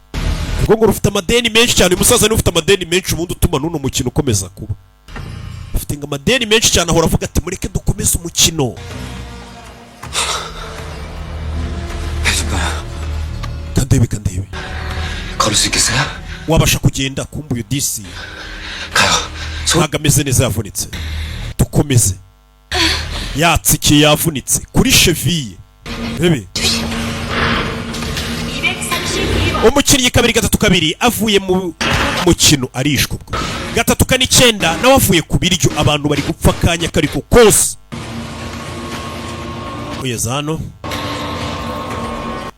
urwo ngo rufite amadeni menshi cyane. uyu musaza niwe ufite amadeni menshi ubundi utuma n'uno mukino ukomeza kuba. afite ngo amadeni menshi cyane ahora avuga ati mureke dukomeze umukino. kandebe kandebe 걸을 수 있겠어요? wabasha kugenda kumbuye disi 가요. ntabwo ameze neza yavunitse. dukomeze yatsikiye yavunitse kuri cheviye. rebe umukinnyi 2-2 avuye mu mukino arishwe. 3-9 nawe avuye ku biryo. abantu bari gupfa akanya kariko kose. uyeza hano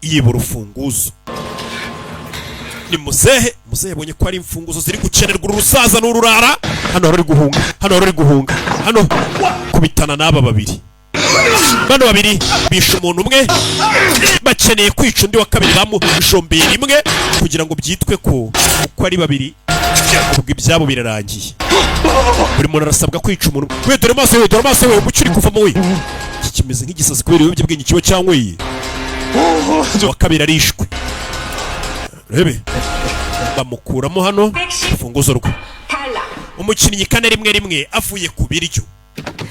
yiba urufunguzo ni muzehe. muzehe abonye ko ari imfunguzo ziri gukenerwa uru rusaza n'ururara. hano ruri guhunga hano ruri guhunga hano kubitana n'aba babiri. bano babiri bishe umuntu umwe bakeneye kwica undi wa kabiri bamushombeye rimwe kugira ngo byitwe ko uko ari babiri ubwo ibyabo birarangiye. buri muntu arasabwa kwica umuntu. we dore amaso we dore amaso we umucyo uri kuvamo we. iki kimeze nk'igisazi kubera ibiyobyabwenge kiba cyanyweye. wa kabiri arishwe. rebe bamukuramo hano urufunguzo rwe. umukinnyi 4-1 avuye ku biryo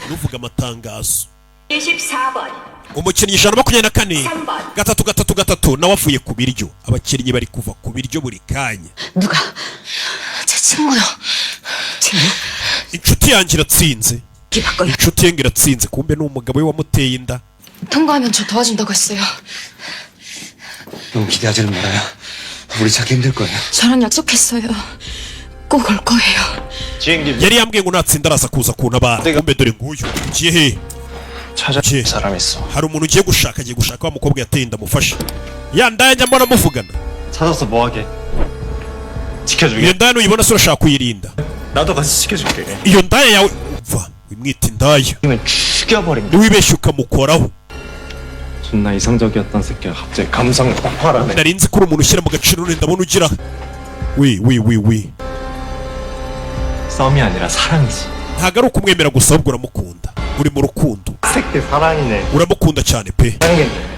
nuvuga amatangazo. 24번 umukinnyi 124 3-3 nawe avuye ku biryo. abakinnyi bari kuva ku biryo buri kanya. 누가? 제 친구요. 친구? inshuti yanjye iratsinze. 기바꿔요. inshuti ye ngo iratsinze kumbe ni umugabo we wamuteye inda. 통과하면 저 도와준다고 했어요. 너무 기대하지는 말아요. 우리 찾기 힘들 거예요. 저랑 약속했어요. 꼭 올 거예요. yari yambwiye ngo natsinda araza kuza kuntabara. kumbe dore nguyu ugiye he? 찾아줄 사람 있어. hari umuntu ugiye gushaka agiye gushaka wa mukobwa yateye inda mufashe. ya ndaya njya mbona muvugana. 찾아서 뭐하게? 지켜주게. iyo ndaya nuyibona se urashaka kuyirinda. 나도 같이 지켜줄게. iyo ndaya yawe umva wimwita indaya 이면 죽여버린. niwibeshye ukamukoraho. 존나 이상적이었던 새끼가 갑자기 감성 폭발하네. nari nzi ko uri umuntu ushyira mu gaciro none ndabona ugira wi 싸움이 아니라 사랑이지. ntabwo ari ukumwemera gusa ahubwo uramukunda. uri mu rukundo 새끼 사랑이네. uramukunda cyane pe. 사랑이네.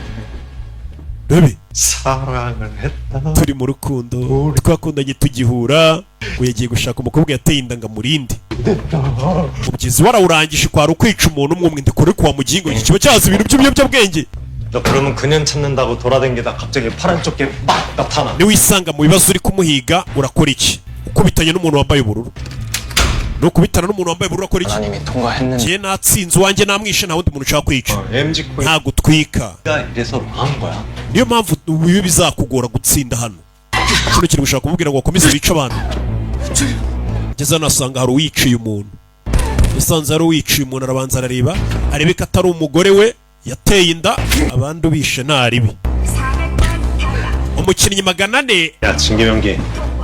rebe 사랑을 했다. turi mu rukundo twakundanye tugihura ngo yagiye gushaka umukobwa yateye inda ngo amurinde. umubyizi warawurangije kwari ukwica umuntu umwe ndikore kwa mugingo. iki kiba cyaza ibintu by'ibiyobyabwenge. 너 그러면 그년 찾는다고 돌아다니다 갑자기 파란 쪽에 막 나타나. niwisanga mu bibazo uri kumuhiga urakora iki? ukubitanye n'umuntu wambaye ubururu no kubitana n'umuntu wambaye ubururu akora iki? 하나님이 통과했는데 je natsinze wanjye namwishe nta wundi muntu ushaka kwica MG 코인 nta gutwika 이래서 망한 거야. niyo mpamvu uyu bizakugora gutsinda hano kino kiri gushaka kumubwira ngo wakomeze wice abantu ngeze hano asanga hari uwiciye umuntu yasanze hari uwiciye umuntu arabanza arareba arebe ko atari umugore we yateye inda abandi ubishe ntaribi umukinnyi 400 야 진계명기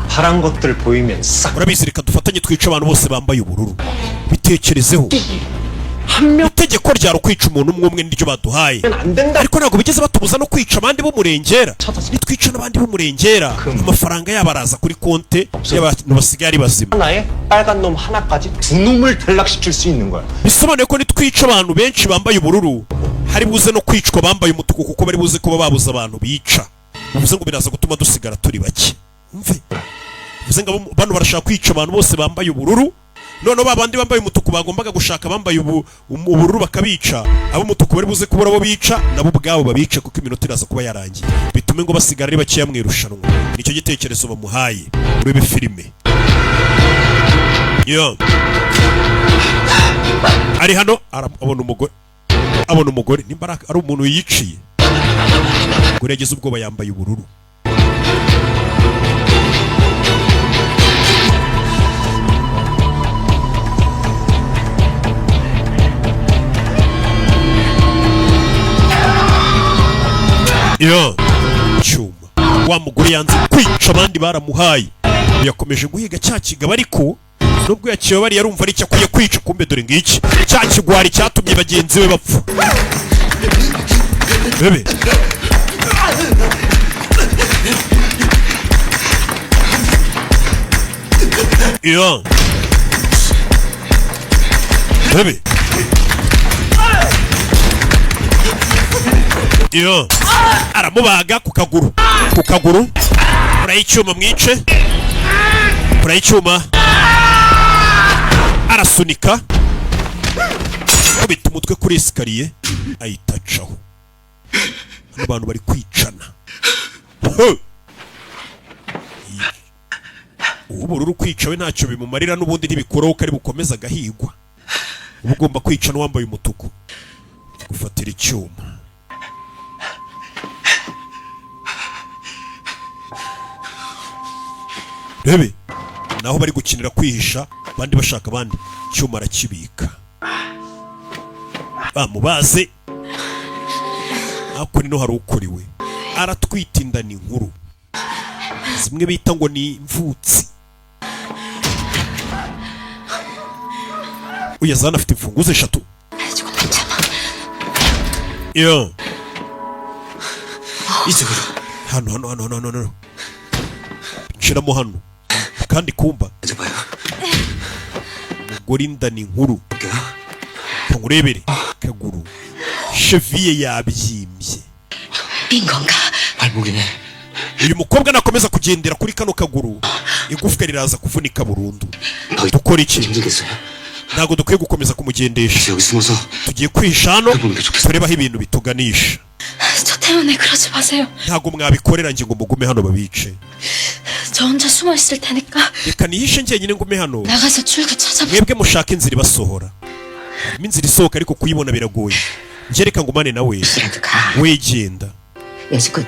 파란 것들 보이면 싹 urabizi reka dufatanye twica abantu bose bambaye ubururu bitekerezeho itegeko ryari kwica umuntu umwe umwe niryo baduhaye ariko ntabwo bigeze batubuza no kwica abandi b'umurengera nitwica n'abandi b'umurengera amafaranga yabo araza kuri konte y'abantu basigaye ari bazima 하나에 빨간 놈 하나까지 두 놈을 탈락시킬 수 있는 거야. bisobanuye ko nitwica abantu benshi bambaye ubururu hari buze no kwicwa bambaye umutuku kuko bari buze kuba babuze abantu bica bivuze ngo biraza gutuma dusigara turi bake umve bivuze ngo bano barashaka kwica abantu bose bambaye ubururu noneho babandi bambaye umutuku bagombaga gushaka bambaye ubururu bakabica abo umutuku bari buze kubura abo bica nabo ubwabo babica kuko iminota iraza kuba yarangiye bitume ngo basigara ari bakeya mu irushanwa nicyo gitekerezo bamuhaye muri filime yo ari hano abona umugore nimba ari umuntu yiciye umugore yagize ubwoba yambaye ubururu yo cyuma wa mugore yanze kwica abandi baramuhaye yakomeje guhiga cya kigabo ariko nubwo yakibabari yarumva ari cyo akwiye kwica kumbe dore ngiki cya kigwari cyatumye bagenzi be bapfa bebe yo bebe yo aramubaga ku kaguru urayicyuma mwice urayicyuma arasunika kubita umutwe kuri esikariye ayitacaho abantu bari kwicana ubururu kwica we ntacyo bimumarira n'ubundi ntibikuraho ko ari bukomeza agahigwa uba ugomba kwica n'uwambaye umutuku gufatira icyuma rebe naho bari gukinira kwihisha abandi bashaka abandi cyuma arakibika bamubaze ako nino hari ukuriwe aratwita inda ni nkuru zimwe bita ngo ni imvutsi uyazana afite imfunguzo 3 yo hano nshiramo hano kandi kumba umugore inda ni nkuru nkurebere kaguru cheville yabyimbye bingonga 발목이네. uyu mukobwa nakomeza kugendera kuri kano kaguru igufwa riraza kuvunika burundu dukora iki ntago dukwiye gukomeza kumugendesha tugiye kwishano turebaho ibintu bituganisha 저 때문에 그러지 마세요. ntago mwabikorera nje ngo mugume hano babice 저 혼자 숨어 있을 테니까 reka nihishe njyenyine ngume hano 나가서 출구 찾아봐. mwebwe mushaka inzira ibasohora harimo inzira isohoka ariko kuyibona biragoye njye reka ngumane nawe wegenda 여지껏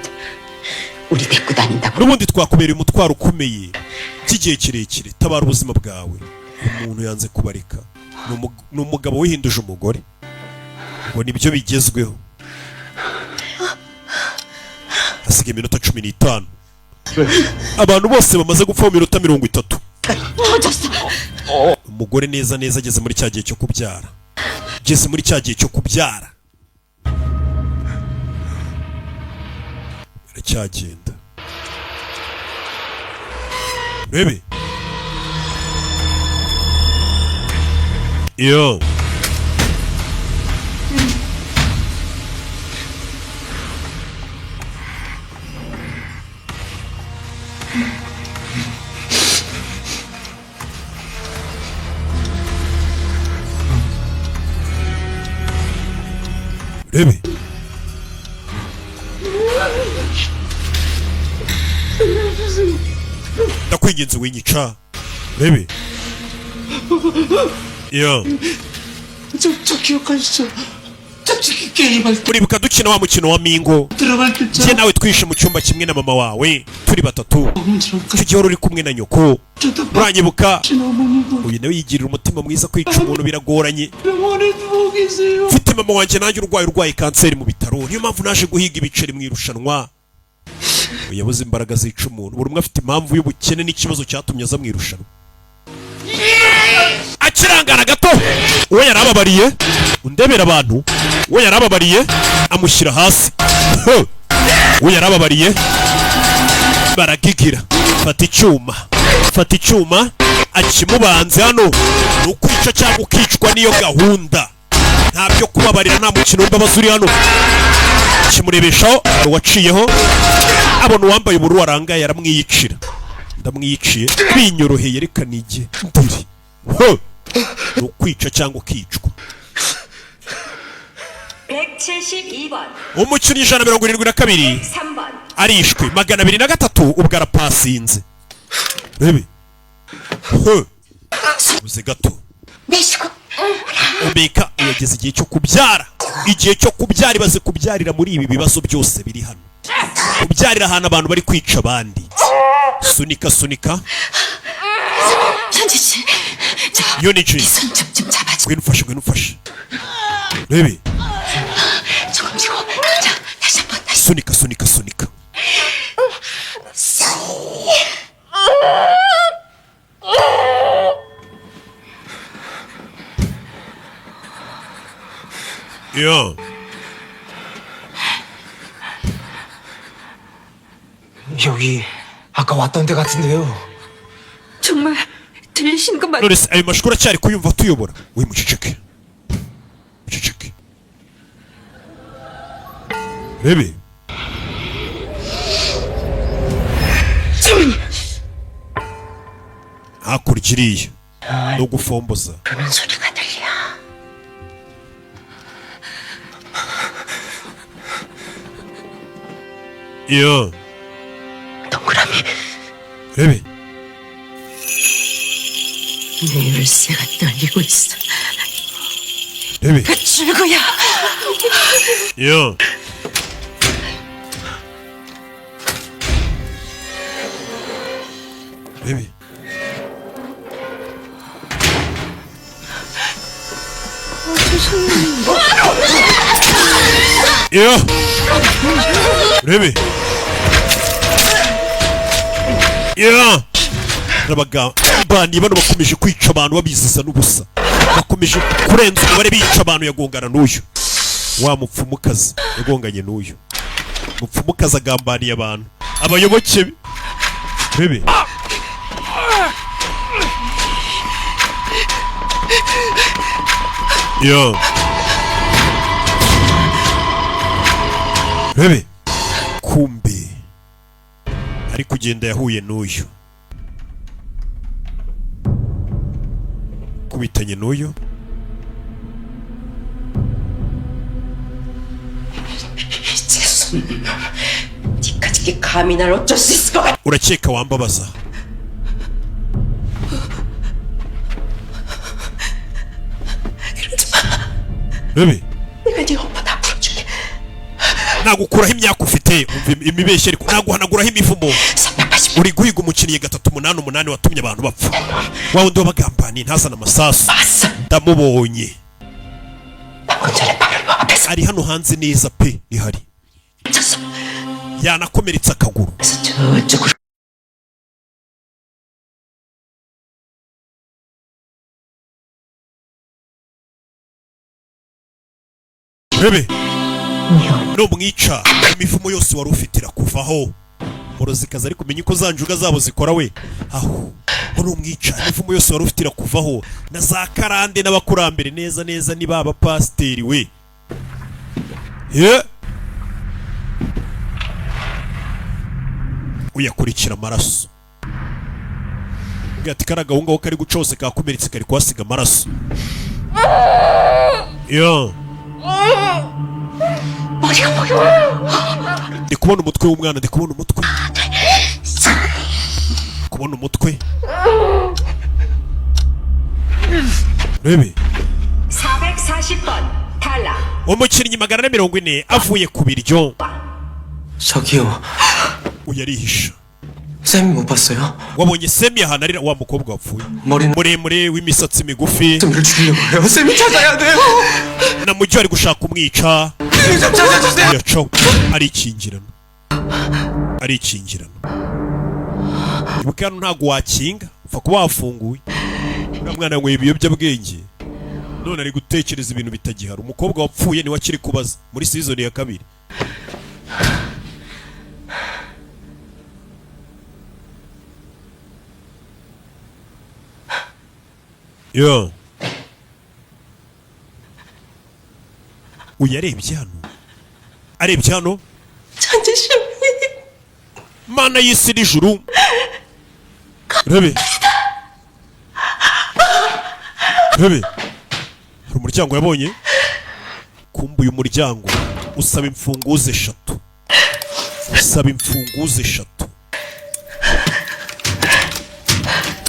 우리 데리고 다닌다고. n'ubundi twakubereye umutwaro ukomeye by'igihe kirekire tabara ubuzima bwawe umuntu yanze kubareka ni umugabo wihinduje umugore ngo nibyo bigezweho hasigaye iminota 15 abantu bose bamaze gupfa mu minota 30 umugore neza neza ageze muri cya gihe cyo kubyara aracyagenda rebe yo rebe ndakwinginze winyica rebe 야 저 기억하시죠? 짝짓기 게임할 때 uribuka dukina wa mukino wa mingo 들어갈 때 njye nawe twishe mu cyumba kimwe na mama wawe turi batatu 어머니랑 icyo gihe wari uri kumwe na nyoko 저도 uranyibuka 어머니도 uyu nawe yigirira umutima mwiza kwica umuntu biragoranye 병원에 누워 계세요. mfite mama wanjye nanjye urwaye kanseri mu bitaro niyo mpamvu naje guhiga ibiceri mu irushanwa yabuze imbaraga zica umuntu buri umwe afite impamvu y'ubukene n'ikibazo cyatumye aza mu irushanwa akirangara gato uwo yari ababariye undebera abantu uwo yari ababariye amushyira hasi uwo yari ababariye baragigira fata icyuma akimubanze hano ni ukwica cyangwa ukicwa niyo gahunda nta byo kubabarira nta mukino w'imbabazi uri hano kimurebeshaho uwaciyeho abona uwambaye ubururu warangaye aramwiyicira ndamwiyiciye binyoroheye reka nige ndiri ni ukwica cyangwa ukicwa 172번, umukinnyi 172 3번, arishwe 203 ubwo arapasinze rebe uze gato 내시고 umeka yageze igihe cyo kubyara ibaze kubyarira muri ibi bibazo byose biri hano kubyarira ahantu abantu bari kwica abandi sunika 현지 씨, 저 Yonichi 손 좀 잡아줘. ngwino ufashe rebe 조금 쥐고, 자, 다시 한번 다시. sunika 야 여기 아까 왔던 데 같은데요. 정말 들리신 것 none se ayo mashuri aracyari kuyumva tuyobora we muceceke rebe hakurya iriya no gufomboza 부는 소리가 들려. 야 동그라미, rebe 내 열쇠가 떨리고 있어. rebe 출구야. 야 rebe 야 rebe 야 abagambani bano bakomeje kwica abantu babiziza n'ubusa bakomeje kurenza umubare bica abantu yagongana n'uyu wa mupfumukazi yagonganye n'uyu mupfumukazi agambaniye abantu abayoboke bebe yo bebe kumbe ari kugenda yahuye n'uyu kubitanye n'uyu 미쳤어. 니까지 감히 날 어쩔 수 있을 것 같아. urakeka wambabaza 그러지 마. bebe 내가 네 오빠 다 풀어줄게. nagukuraho imyaka ufite imibeshye ariko naguhanaguraho imivumo 380. uri guhiga umukinnyi 388 watumye abantu bapfa wa wundi wabagambaniye ntazana amasasu 봤어. ndamubonye 방금 전에 바로 앞에서 ari hano hanze neza pe ihari 쳤어. yanakomeretse akaguru 그래서 저쪽으로. bebe numwica imivumo yose wari ufite irakuvaho murozikazi ariko umenya uko za njuga zabo zikora we aho numwica imivumo yose wari ufite irakuvaho na za karande n'abakurambere neza neza ni baba pasiteri we uyakurikira amaraso ati kari agahunga aho kari guca hose kakomeretse kari kuhasiga amaraso 머리가 보여. ndi kubona umutwe w'umwana ndi kubona umutwe kubona umutwe rebe 440번 탈락. umukinnyi 440 avuye ku biryo. 저기요. uyu arihisha. 쌤이 못 봤어요? wabonye Semi ahantu arira wa mukobwa wapfuye 머리는 muremure w'imisatsi migufi 쌤을 죽이려고 해요. 쌤이 찾아야 돼요. na mujyi ari gushaka kumwica. 쌤 찾아주세요. yaco arikingirana ibuka hano ntabwo wakinga upfa kuba wafunguye. uriya mwana yanyweye ibiyobyabwenge none ari gutekereza ibintu bitagihari. umukobwa wapfuye niwe akiri kubaza muri season ya 2. yo uyu arebye hano mana y'isi n'ijuru. rebe hari umuryango yabonye. kumbuye umuryango usaba imfunguzo 3.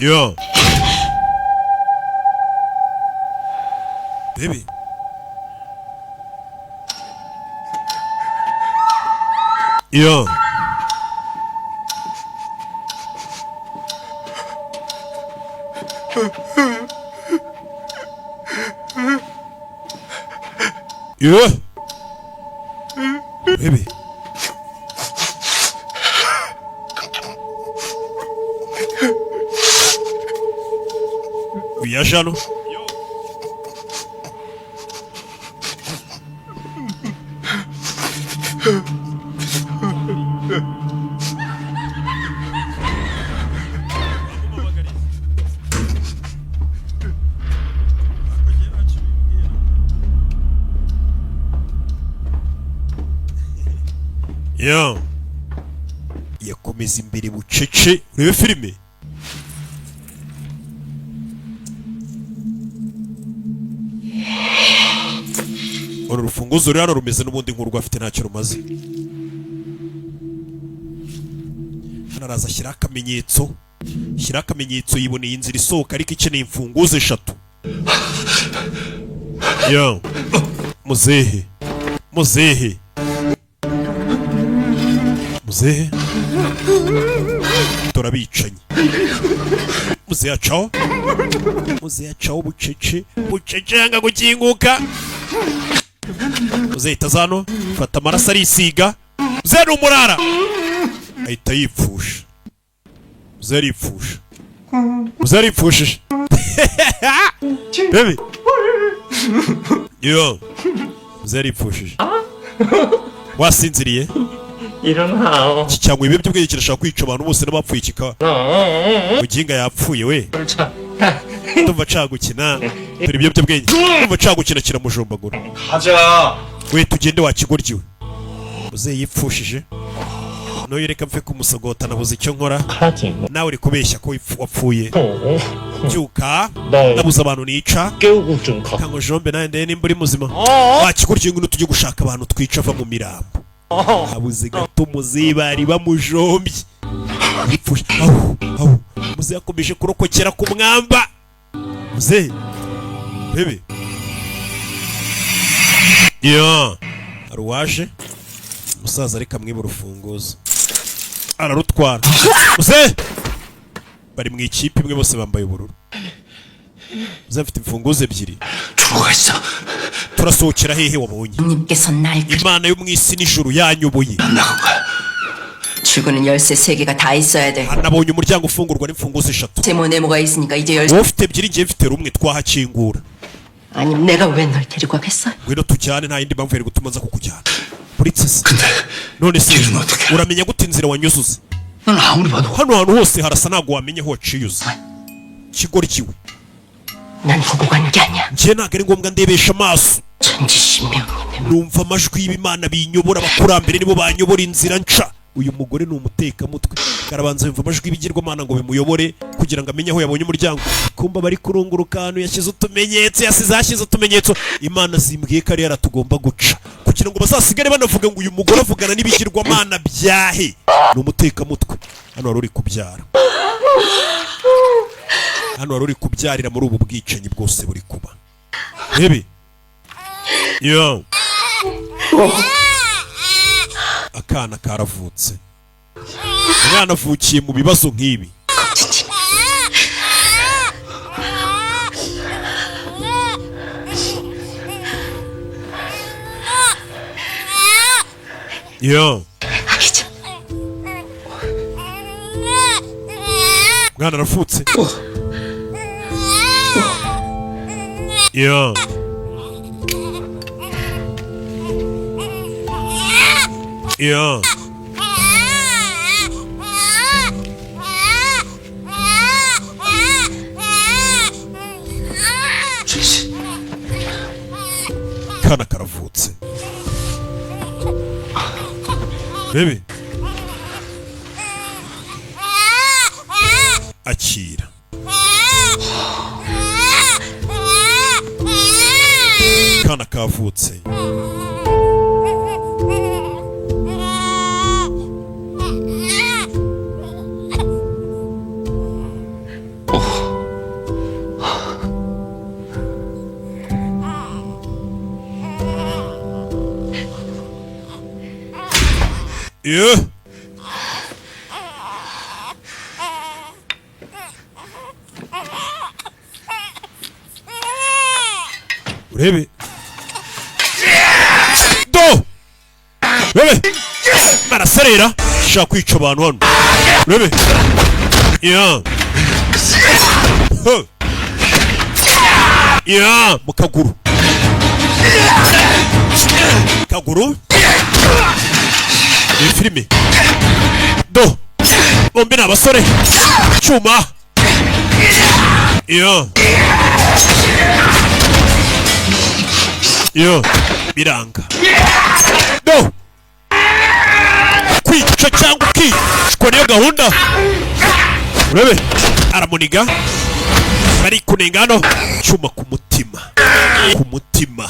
yo rebe yo rebe uyaje hano. yo yakomeza imbere bucece. urebe filime uru rufunguzo rero rumeze n'ubundi nk'urwo afite ntacyo rumaze. hano araza ashyiraho akamenyetso yiboneye inzira isohoka ariko ikeneye imfunguzo 3. yo muzehe turabicanye. muzehe acaho bucece yanga gukinguka. muzehe itaza hano fata amaraso arisiga. muzehe ni umurara ahita yipfusha. muzehe aripfushije. bebe yo muzehe aripfushije. wasinziriye iki cyangwa ibiyobyabwenge kirashaka kwica abantu bose n'abapfuye kikaba muginga yapfuye we. ndumva cagukina dore ibiyobyabwenge ndumva cagukina kiramujombagura. we tugende wakigoryiwe. muzehe yipfushije. noye reka mfe kumusogota nabuze icyo nkora. nawe uri kubeshya ko wapfuye. byuka nabuze abantu nica kangojombe nawe ndeye nimba uri muzima. wakigoryiwe ngwino tujye gushaka abantu twica ava mu mirambo. habuze gato muzehe bari bamujombye. muzehe yakomeje kurokokera ku mwamba. muzehe bebe yo hari uwaje. umusaza ariko amwiba urufunguzo ararutwara. muzehe bari mu ikipe imwe bose bambaye ubururu. muzehe afite imfunguzo 2. turasohokera hehe wabonye? imana yo mu isi n'ijuru yanyoboye. 출구는 열쇠 3개가 다 있어야 돼. nabonye umuryango ufungurwa n'imfunguzo 3. 세모 네모가 있으니까 이제 열쇠. wowe ufite 2 njye mfite rumwe twahakingura. 아니 내가 왜 널 데리고 가겠어? ngwino tujyane nta yindi mpamvu yari gutuma nza kukujyana. princess none se uramenya gute inzira wanyuzuze? 넌 아무리 봐도 hano hantu hose harasa ntabwo wamenye aho waciyuze. kigoryiwe 난 보고 가는 게 아니야. njye ntabwo ari ngombwa ndebesha amaso. 천지신명님. numva amajwi y'Imana binyobora. abakurambere nibo banyobora inzira nca. uyu mugore ni umutekamutwe. karabanza yumva amajwi y'ibigirwamana ngo bimuyobore kugira ngo amenye aho yabonye umuryango. kumba bari kurunguruka ahantu yashyize utumenyetso. Imana zimbwiye ko ari yaratugomba guca kugira ngo bazasigare banavuga ngo uyu mugore avugana n'ibigirwamana byahe. ni umutekamutwe. hano wari uri kubyara. hano wari uri kubyarira muri ubu bwicanyi bwose buri kuba. Rebe. Yo. Akana karavutse. Umwana avukiye mu bibazo nk'ibi. Yo. Mwana arafutse. Yo. Yo. Kana karavutse. Bebe. Akira. Kana kavutse. Yeah. Urebe. Do. Urebe. Maraserera. Shaka kwica abantu hano. Urebe. Yeah. Yeah, mu kaguru. Kaguru. Ni filime. Do. Bombi n'abasore. Cyuma. Yeah. Yo. Biranga. Do. Kwica cyangwa ukicwa niyo gahunda. Urebe. Aramuniga. Bari kunenga hano. Cyuma ku mutima. Ku mutima.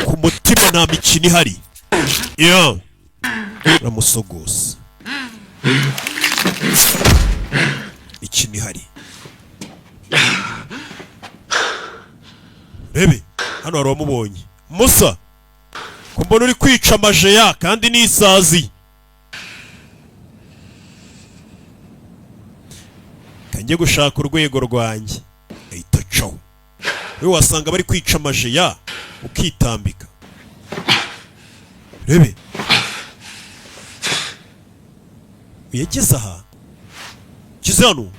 Ku mutima nta mikino ihari. Yo. Ramusogosa. Ikini hari. Rebe, hano hari wamubonye. Musa, kumbona uri kwica amajeya kandi n'isazi. Kanjye gushaka urwego rwanjye. Ahita caho. Wewe wasanga bari kwica amajeya ukitambika. Rebe. Yageze aha. Kize hano.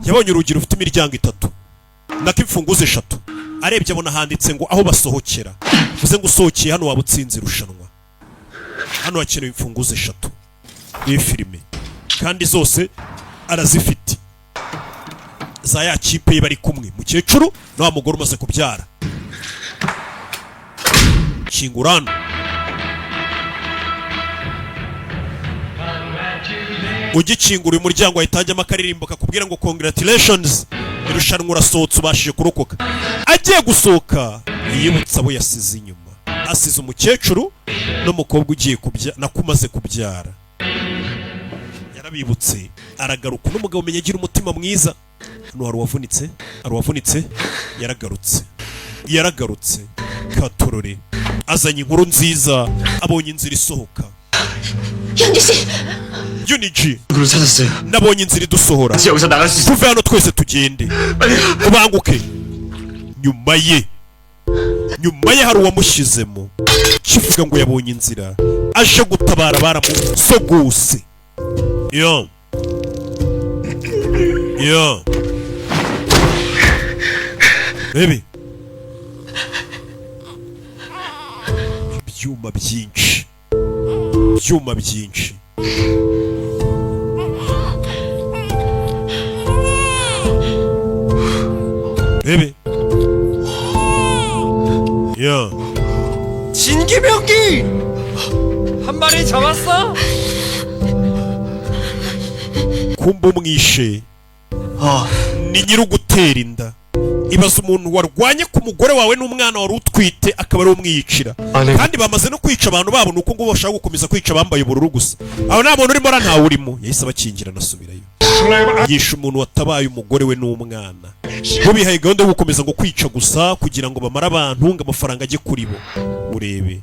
Yabonye urugi rufite imiryango 3. Nako imfunguzo 3. Arebye abona handitse ngo aho basohokera. Vuze ngo usohokeye hano waba utsinze irushanwa. Hano hakenewe imfunguzo 3. Iyi filime. Kandi zose arazifite. Za ya kipe bari kumwe. Mukecuru na wa mugore umaze kubyara. Kingurano. Ugikingura umuryango ahitajyamo akaririmbo kakubwira ngo congratulations, irushanwa urasohotse ubashije kurokoka. Agiye gusohoka yibutsa abo yasize inyuma. Asize umukecuru n'umukobwa ugiye nakumaze kubyara. Yarabibutse aragaruka n'umugabo umenye agira umutima mwiza. Hano hari wavunitse, yaragarutse Katorore azanye inkuru nziza, abonye inzira isohoka. Uniji nabonye inzira idusohora. Tuve hano twese tugende. Ubanguke. Nyuma ye hari uwamushyizemo. Kivuga ngo yabonye inzira. Aje gutabara baramusogose. Yo. Baby. Ibyuma byinshi. Baby. 야. 진기병기! 한 마리 잡았어? kumba umwishe ni nyirugutera inda ibaza umuntu warwanye ku mugore wawe n'umwana wari utwite akaba ari umwiyicira kandi bamaze no kwica abantu babo nuko ngo bashaka gukomeza kwica bambaye ubururu gusa aho nta muntu urimo ntawe urimo yahise abakingira nasubirayo yisha umuntu watabaye umugore we n'umwana bo bihaye gahunda yo gukomeza ngo kwica gusa kugira ngo bamare abantu ngo amafaranga ajye kuri bo urebe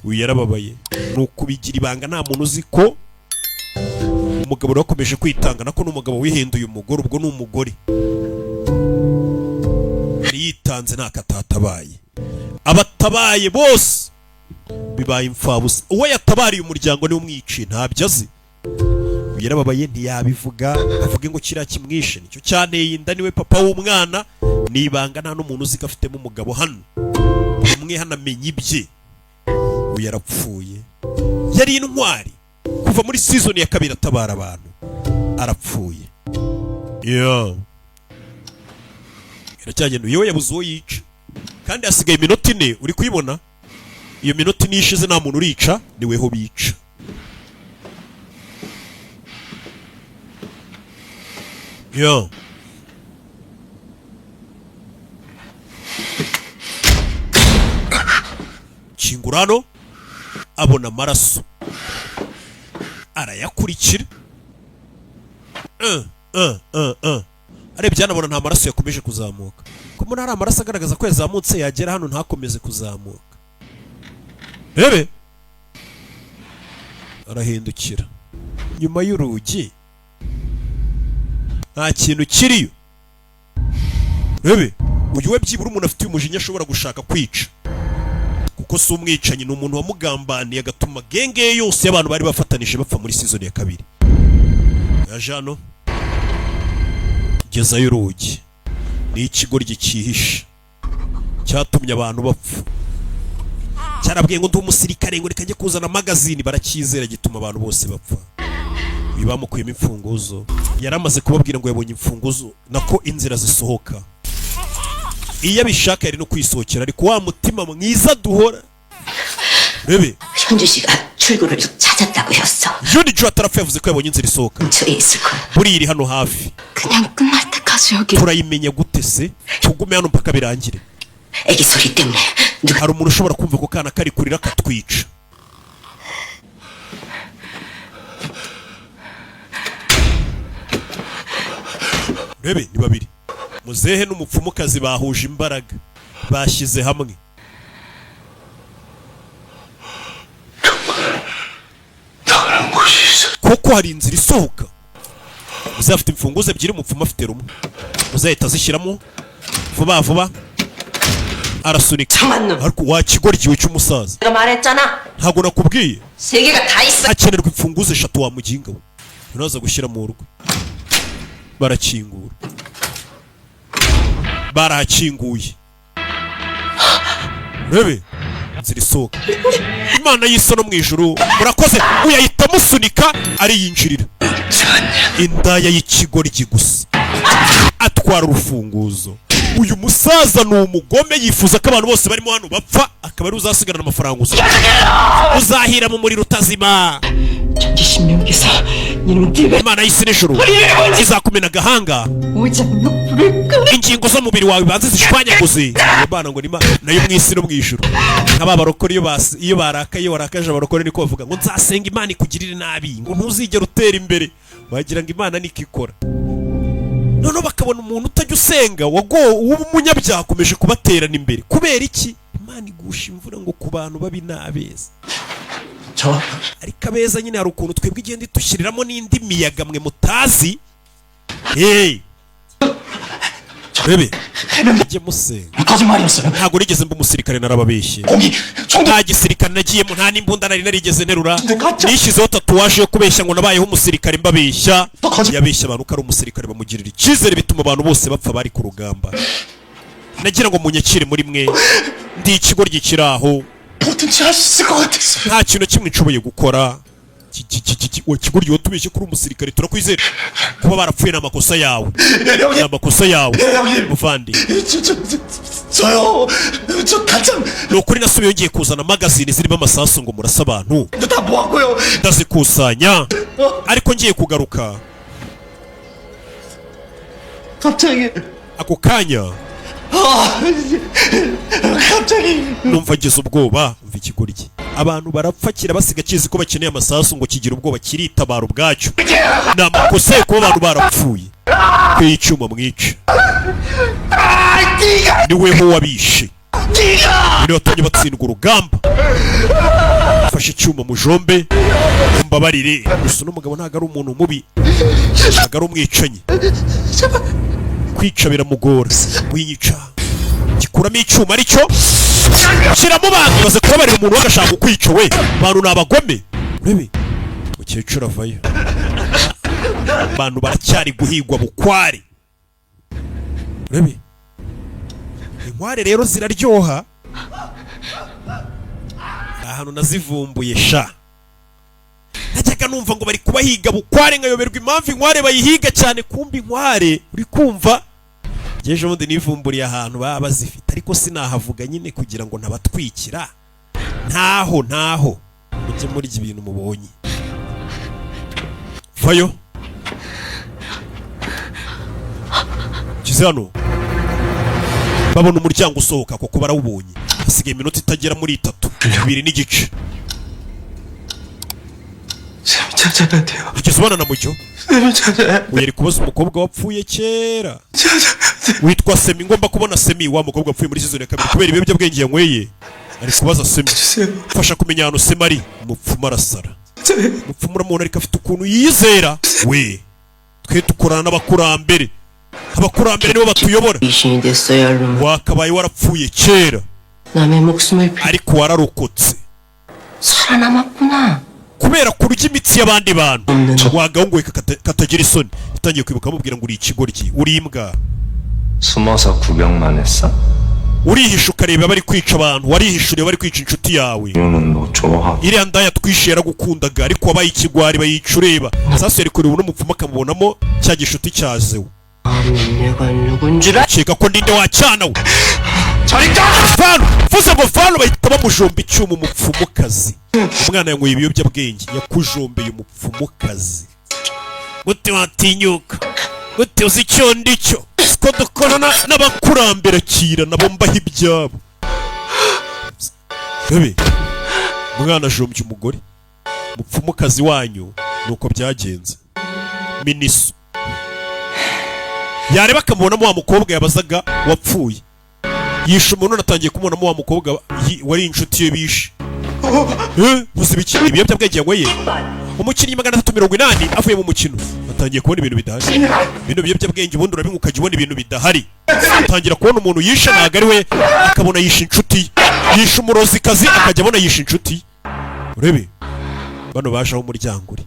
uyu yarababaye nuko bigira ibanga nta muntu uzi ko umugabo wakomeje kwitanga nako n'umugabo wihinduye umugore ubwo ni umugore yitanze ntakatatabaye abatabaye bose bibaye imfabusa uwo yatabariye umuryango niwe umwiciye ntabyo azi yarababaye ntiyabivuga avuge ngo kiriya kimwishe nicyo cyanteye inda niwe papa w'umwana nibanga nta n'umuntu uzi ko afitemo umugabo hano umwe hano amenya ibye uyu yarapfuye yari intwari kuva muri season ya 2 atabara abantu arapfuye iracyagenda yewe yabuze uwo yica kandi hasigaye iminota 4 uri kuyibona iyo minota 4 ishize nta muntu urica niweho bica Kingurano abona amaraso arayakurikira arebye anabona nta maraso yakomeje kuzamuka ko muri ari amaraso agaragaza ko yazamutse yagera hano ntakomeze kuzamuka rebe arahindukira nyuma y'urugi nta kintu kiriyo rebe uyu we byibura umuntu afite umujinya ashobora gushaka kwica kuko si umwicanyi ni umuntu wamugambaniye agatuma genge yose y'abantu bari bafatanije bapfa muri season ya 2 yaje hano gezayo urugi ni ikigoryi cyihishe cyatumye abantu bapfa cyarabwiye ngo ndi umusirikare ngo rikajye kuzana magazine barakizera gituma abantu bose bapfa bamukuyemo imfunguzo yaramaze kubabwira ngo yabonye imfunguzo nako inzira zisohoka iyo abishaka yari no kwisohokera ariko wa mutima mwiza duhora rebe 현주씨가 출구를 찾았다고 했어. Juni Jo atarapfa yavuze ko yabonye inzira isohoka 근처에 있을 거야. buri iri hano hafi 그냥 끝날 때까지 여기. turayimenya gute se tugume hano mpaka birangire 애기 소리 때문에 누가 hari umuntu ushobora kumva ko kana kari kurira katwica rebe ni babiri muzehe n'umupfumukazi bahuje imbaraga bashyize hamwe koko hari inzira isohoka muzehe afite imfunguzo ebyiri umupfumu afite rumwe muzehe ahita azishyiramo vuba vuba arasunika ariko wakigoryiwe cy'umusaza 내가 말했잖아. ntago nakubwiye 세 개가 다 있어. hakenerwa imfunguzo 3 wa muginga we unaza gushyira mu rugo barakingura barakinguye rebe inzira isohoka imana y'isano mu ijuru murakoze uyahita musunika ariyinjirira indaya y'ikigoryi gusa atwara urufunguzo uyu musaza ni umugome yifuza ko abantu bose barimo hano bapfa akaba ari uzasigarana amafaranga uzahira mu muriro utazima imana y'isi n'ijuru izakumena agahanga ingingo z'umubiri wawe banze zishwanyaguze imana ngo nayo mu isi no mu ijuru nk'aba barokore iyo barakaye warakaje abarokore niko bavuga ngo nzasenga imana ikugirire nabi ngo ntuzigere utera imbere wagira ngo imana niko ikora noneho bakabona umuntu utajya usenga w'umunyabyaha akomeje kubaterana imbere kubera iki imana igusha imvura ngo ku bantu babi n'abeza ariko abeza nyine hari ukuntu twebwe igenda idushyiriramo n'indi miyaga mwe mutazi rebe njye musenga ntabwo nigeze mba umusirikare narababeshye nta gisirikare nagiyemo nta n'imbunda nari narigeze nterura nishyizeho tatuwaje yo kubeshya ngo nabayeho umusirikare mbabeshya yabeshya abantu ko ari umusirikare bamugirira icyizere bituma abantu bose bapfa bari ku rugamba nagira ngo munyakire muri mwe ndi ikigoryi kiri aho nta kintu kimwe nshoboye gukora wakigoryi watubeshye kuri umusirikare turakwizera kuba barapfuye n'amakosa yawe n'amakosa yawe muvandi ni ukuri nasubiye ngiye kuzana magazine zirimo amasasu ngo murasa abantu ndazikusanya ariko ngiye kugaruka ako kanya numva ngize ubwoba. Umva ikigoryi, abantu barapfa kirabasiga kizi ko bakeneye amasasu ngo kigira ubwoba kiritabara ubwacyo. Ni amakosa ye kuba abantu barapfuye. Kw'icyuma mwica ni weho wabishe. Ni watumye batsindwa urugamba. Fashe icyuma mujombe mbabarire. Gusa n'umugabo ntago ari umuntu mubi, ntago ari umwicanyi. Kwica biramugora. Winyica gikuramo icyuma aricyo kiramo bantu baze kubabarira umuntu wagashaka kukwica we. Abantu ni abagome. Urebe mukecuru avayo. Abantu baracyari guhigwa bukware. Urebe inkware rero ziraryoha. Ahantu nazivumbuye sha. Najyaga numva ngo bari kubahiga bukware nkayoberwa impamvu inkware bayihiga cyane. Kumbi inkware uri kumva jeje bundi nivumburiye ahantu baba bazifite, ariko sinahavuga nyine kugira ngo ntabatwikira. Ntaho mujye muri ibintu mubonye. Vayo Kizano babona umuryango usohoka kuko barawubonye. Hasigaye iminota itagera muri 3, 2 n'igice. Ikizubana na mujyo uyeri kubaza umukobwa wapfuye kera witwa Semi. Ngomba kubona Semi, wa mukobwa wapfuye muri season ya 2 kubera ibiyobyabwenge yanyweye. Ari kubaza Semi, fasha kumenya hano Semi ari. Umupfumu arasara. Umupfumu uramubona ariko afite ukuntu yizera. We twe tukorana n'abakurambere. Abakurambere nibo batuyobora. Wakabaye warapfuye kera ariko wararokotse. Kubera kurya imitsi y'abandi bantu wagahunguye katagira isoni. Utangiye kwibuka mubwira ngo uri ikigoryi, uri imbwa. 숨어서 구경만 했어? urihisha ukareba bari kwica abantu, warihishuriye bari kwica inshuti yawe. Iriya ndaya twishe yaragukundaga ariko wabaye ikigwari bayica ureba. Sasa yari kureba n'umupfumu akamubonamo cya gishuti cyazewe. Cheka ko ndinde wacyana we. Fano, fuza ngo fano bahita bamujomba icyuma umupfumukazi. Umwana yanyweye ibiyobyabwenge yakujombeye umupfumukazi. Gute watinyuka? Gute uzi icyo ndicyo? Ko dukorana n'abakurambere kira nabo mbaho ibyabo. Bebe, umwana ajombye umugore. Umupfumukazi wanyu nuko byagenze. Miniso yareba akamubonamo wa mukobwa yabazaga wapfuye. Yishe umuntu natangiye kumubonamo wa mukobwa wari inshuti ye bishe. Muzibiki ibiyobyabwenge yanyweye. Umukinnyi 380 avuye mu mukino atangiye kubona ibintu bidahari. Bino biyobyabwenge ubundi urabinga ukajya ubona ibintu bidahari. Atangira kubona umuntu yishe ntago ari we, akabona yishe inshuti. Yishe umurozikazi akajya abona yishe inshuti. Urebe bano baje aho umuryango uri.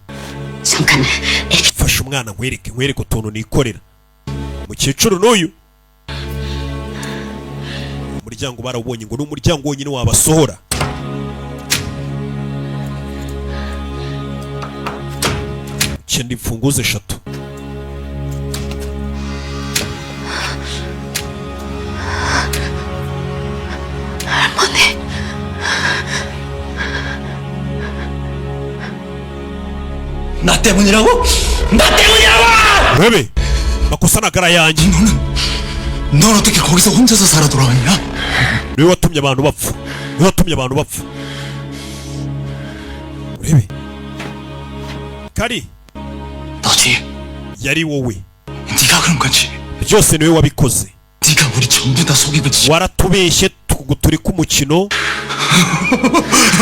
Fasha umwana nkwereke utuntu nikorera. Mukecuru n'uyu umuryango barawubonye ngo n'umuryango wonyine wabasohora. Kendi mfunguzo 3. 할머니. 나 때문이라고? 나 때문이라고! 왜? 마코사 나가라 yanjye. 넌 어떻게 거기서 혼자서 살아 돌아왔냐? 왜 watumye abantu bapfa? 왜 watumye abantu bapfa? 왜? Kari. 너지? yari wowe. 네가 그런 거지. byose niwe wabikoze. 네가 우리 전부 다 속이고 waratubeshye turi ku mukino.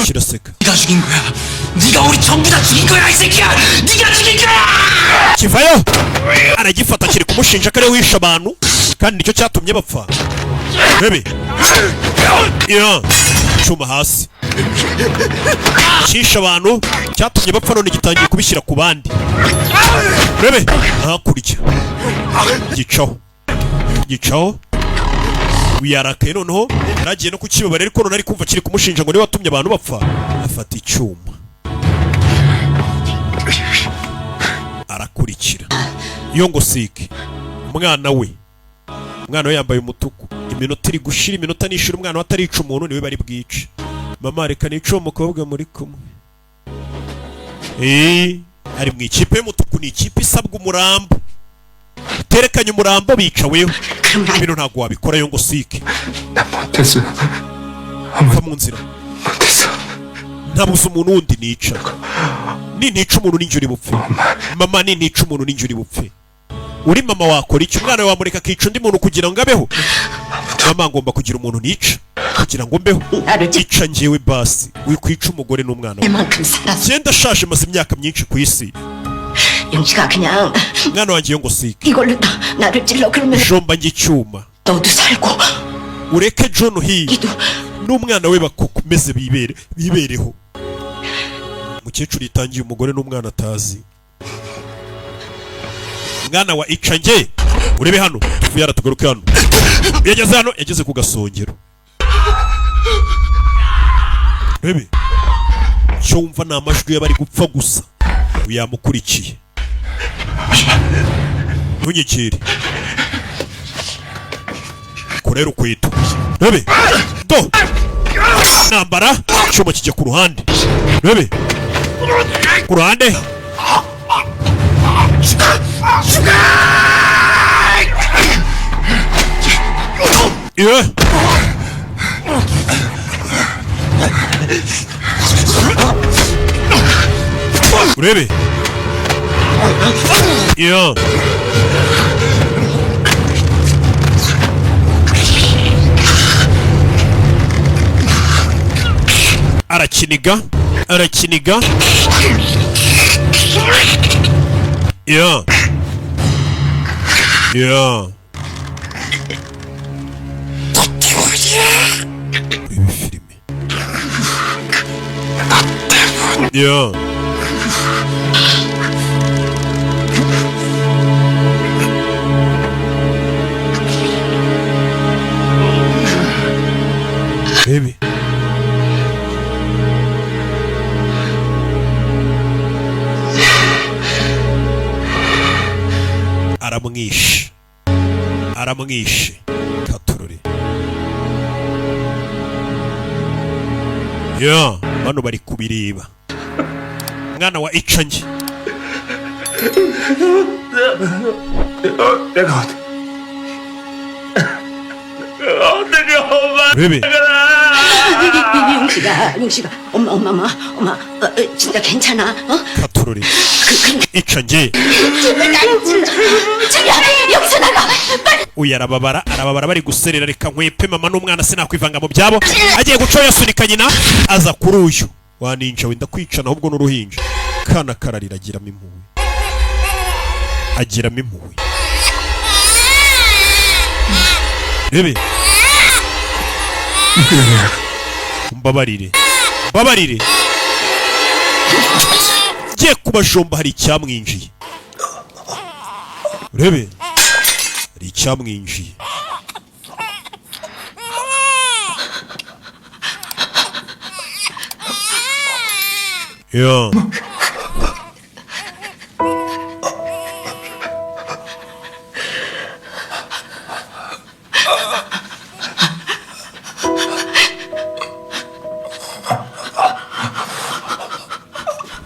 kiraseka. 네가 죽인 거야. 네가 우리 전부 다 죽인 거야 이 새끼야. 네가 죽인 거야. kivayo aragifata kiri kumushinja kare wisha abantu kandi nicyo cyatumye bapfa. Bebe ya chuma hasi kisha abantu cyatumye bapfa none gitangiye kubishyira ku bandi. Bebe hakurya gicaho wiyarakaye noneho yaragiye no kukibabara ariko none ari kumva kiri kumushinja ngo niwe watumye abantu bapfa. Afata icyuma arakurikira iyo ngo sike umwana we yambaye umutuku. Iminota iri gushira, iminota nishira umwana watarica umuntu niwe bari bwice. Mama reka nico umukobwa muri kumwe. Ari mu ikipe y'umutuku, ni ikipe isabwa umurambo. baterekanye umurambo bicaweho. Bino ntabwo wabikora yo ngo sike. Va mu nzira. Ntabuze umuntu wundi nica. Nintica umuntu n'injuri bupfe. Mama nintica umuntu n'injuri bupfe. Uri mama wakora iki? Umwana wawe wamureka akica undi muntu kugira ngo abeho? Mama ngomba kugira umuntu nica kugira ngo mbeho. Ica njyewe basi wikwica umugore n'umwana we. Genda shaje maze imyaka myinshi ku isi. 영식아 그냥 mwana wanjye yo ngo sike. 이걸로 다 나를 찔러 그러면 Jomba ngicyuma. 너도 살고 Ureke John hi n'umwana we bakomeze bibereho. Mukecuru itangiye umugore n'umwana atazi. Mwana wa Icange urebe hano tuvuye aratugaruke hano. Yageze hano yageze ku gasongero. Bebe cyumva namajwi y'abari gupfa gusa. Uyamukurikiye. Ntunyikire. Korera ukwitu. Bebe do nambara cyuma kijya ku ruhande. Bebe ku ruhande. Yeah. Urebe. Yeah. Arakiniga. Yeah. Ibi filime. Yeah. Baby. Aramwishe. Katurore. Yeah, bano bari kubireba. Mwana wa Icange. Baby. 용식아 엄마 진짜 괜찮아? 카토로리 Icange 여기서 나가 uyu arababara bari guserera reka nkwepe mama n'umwana sinakwivanga mu byabo agiye guco yasunika nyina aza kuri uyu waninja wenda kwicana ahubwo n'uruhinja kana kararira agiramo impuhwe Bebe mbabarire giye kubajomba hari icyamwinjiye Bebe hari icyamwinjiye Yeah.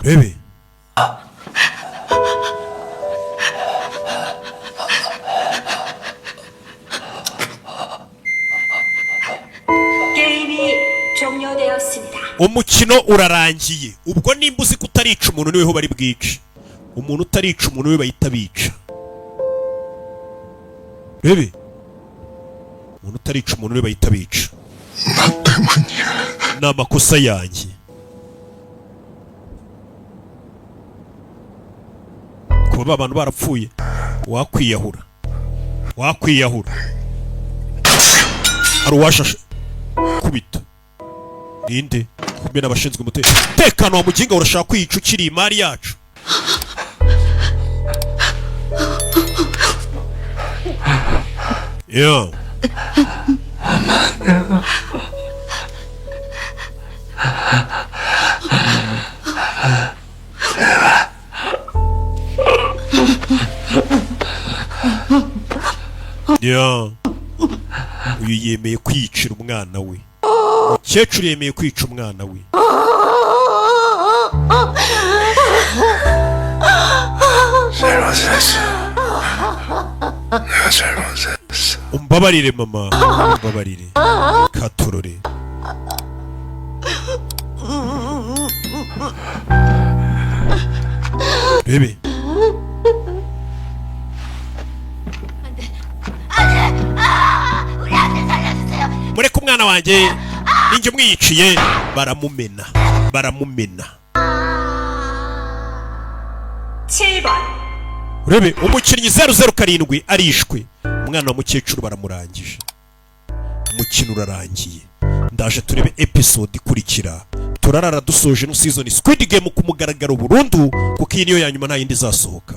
Baby. 게임이 종료되었습니다. umukino urarangiye ubwo nimba uzi kutarica umuntu niweho bari bwice umuntu utarica umuntu we bahita bica Baby. umuntu utarica umuntu we bahita bica ni amakosa yanjye kuba abantu barapfuye wakwiyahura hari uwashashe kubita ninde kumbe n'abashinzwe umutekano wa muginga urashaka kwica ukiri imari yacu Yeah. Yeah. Uyu yemeye kwicira umwana we. Umukecuru yemeye kwica umwana we. 잘 와주셨어. 잘못했어. umbabarire mama, umbabarire. Katurore. Baby. mureke umwana wanjye ninjye mwiyiciye. baramumena 7번 urebe umukinnyi 007 arishwe. umwana wa mukecuru baramurangije. umukino urarangiye. ndaje turebe episode ikurikira. turarara dusoje no season Squid Game ku mugaragaro burundu kuko iyi niyo ya nyuma nta yindi izasohoka.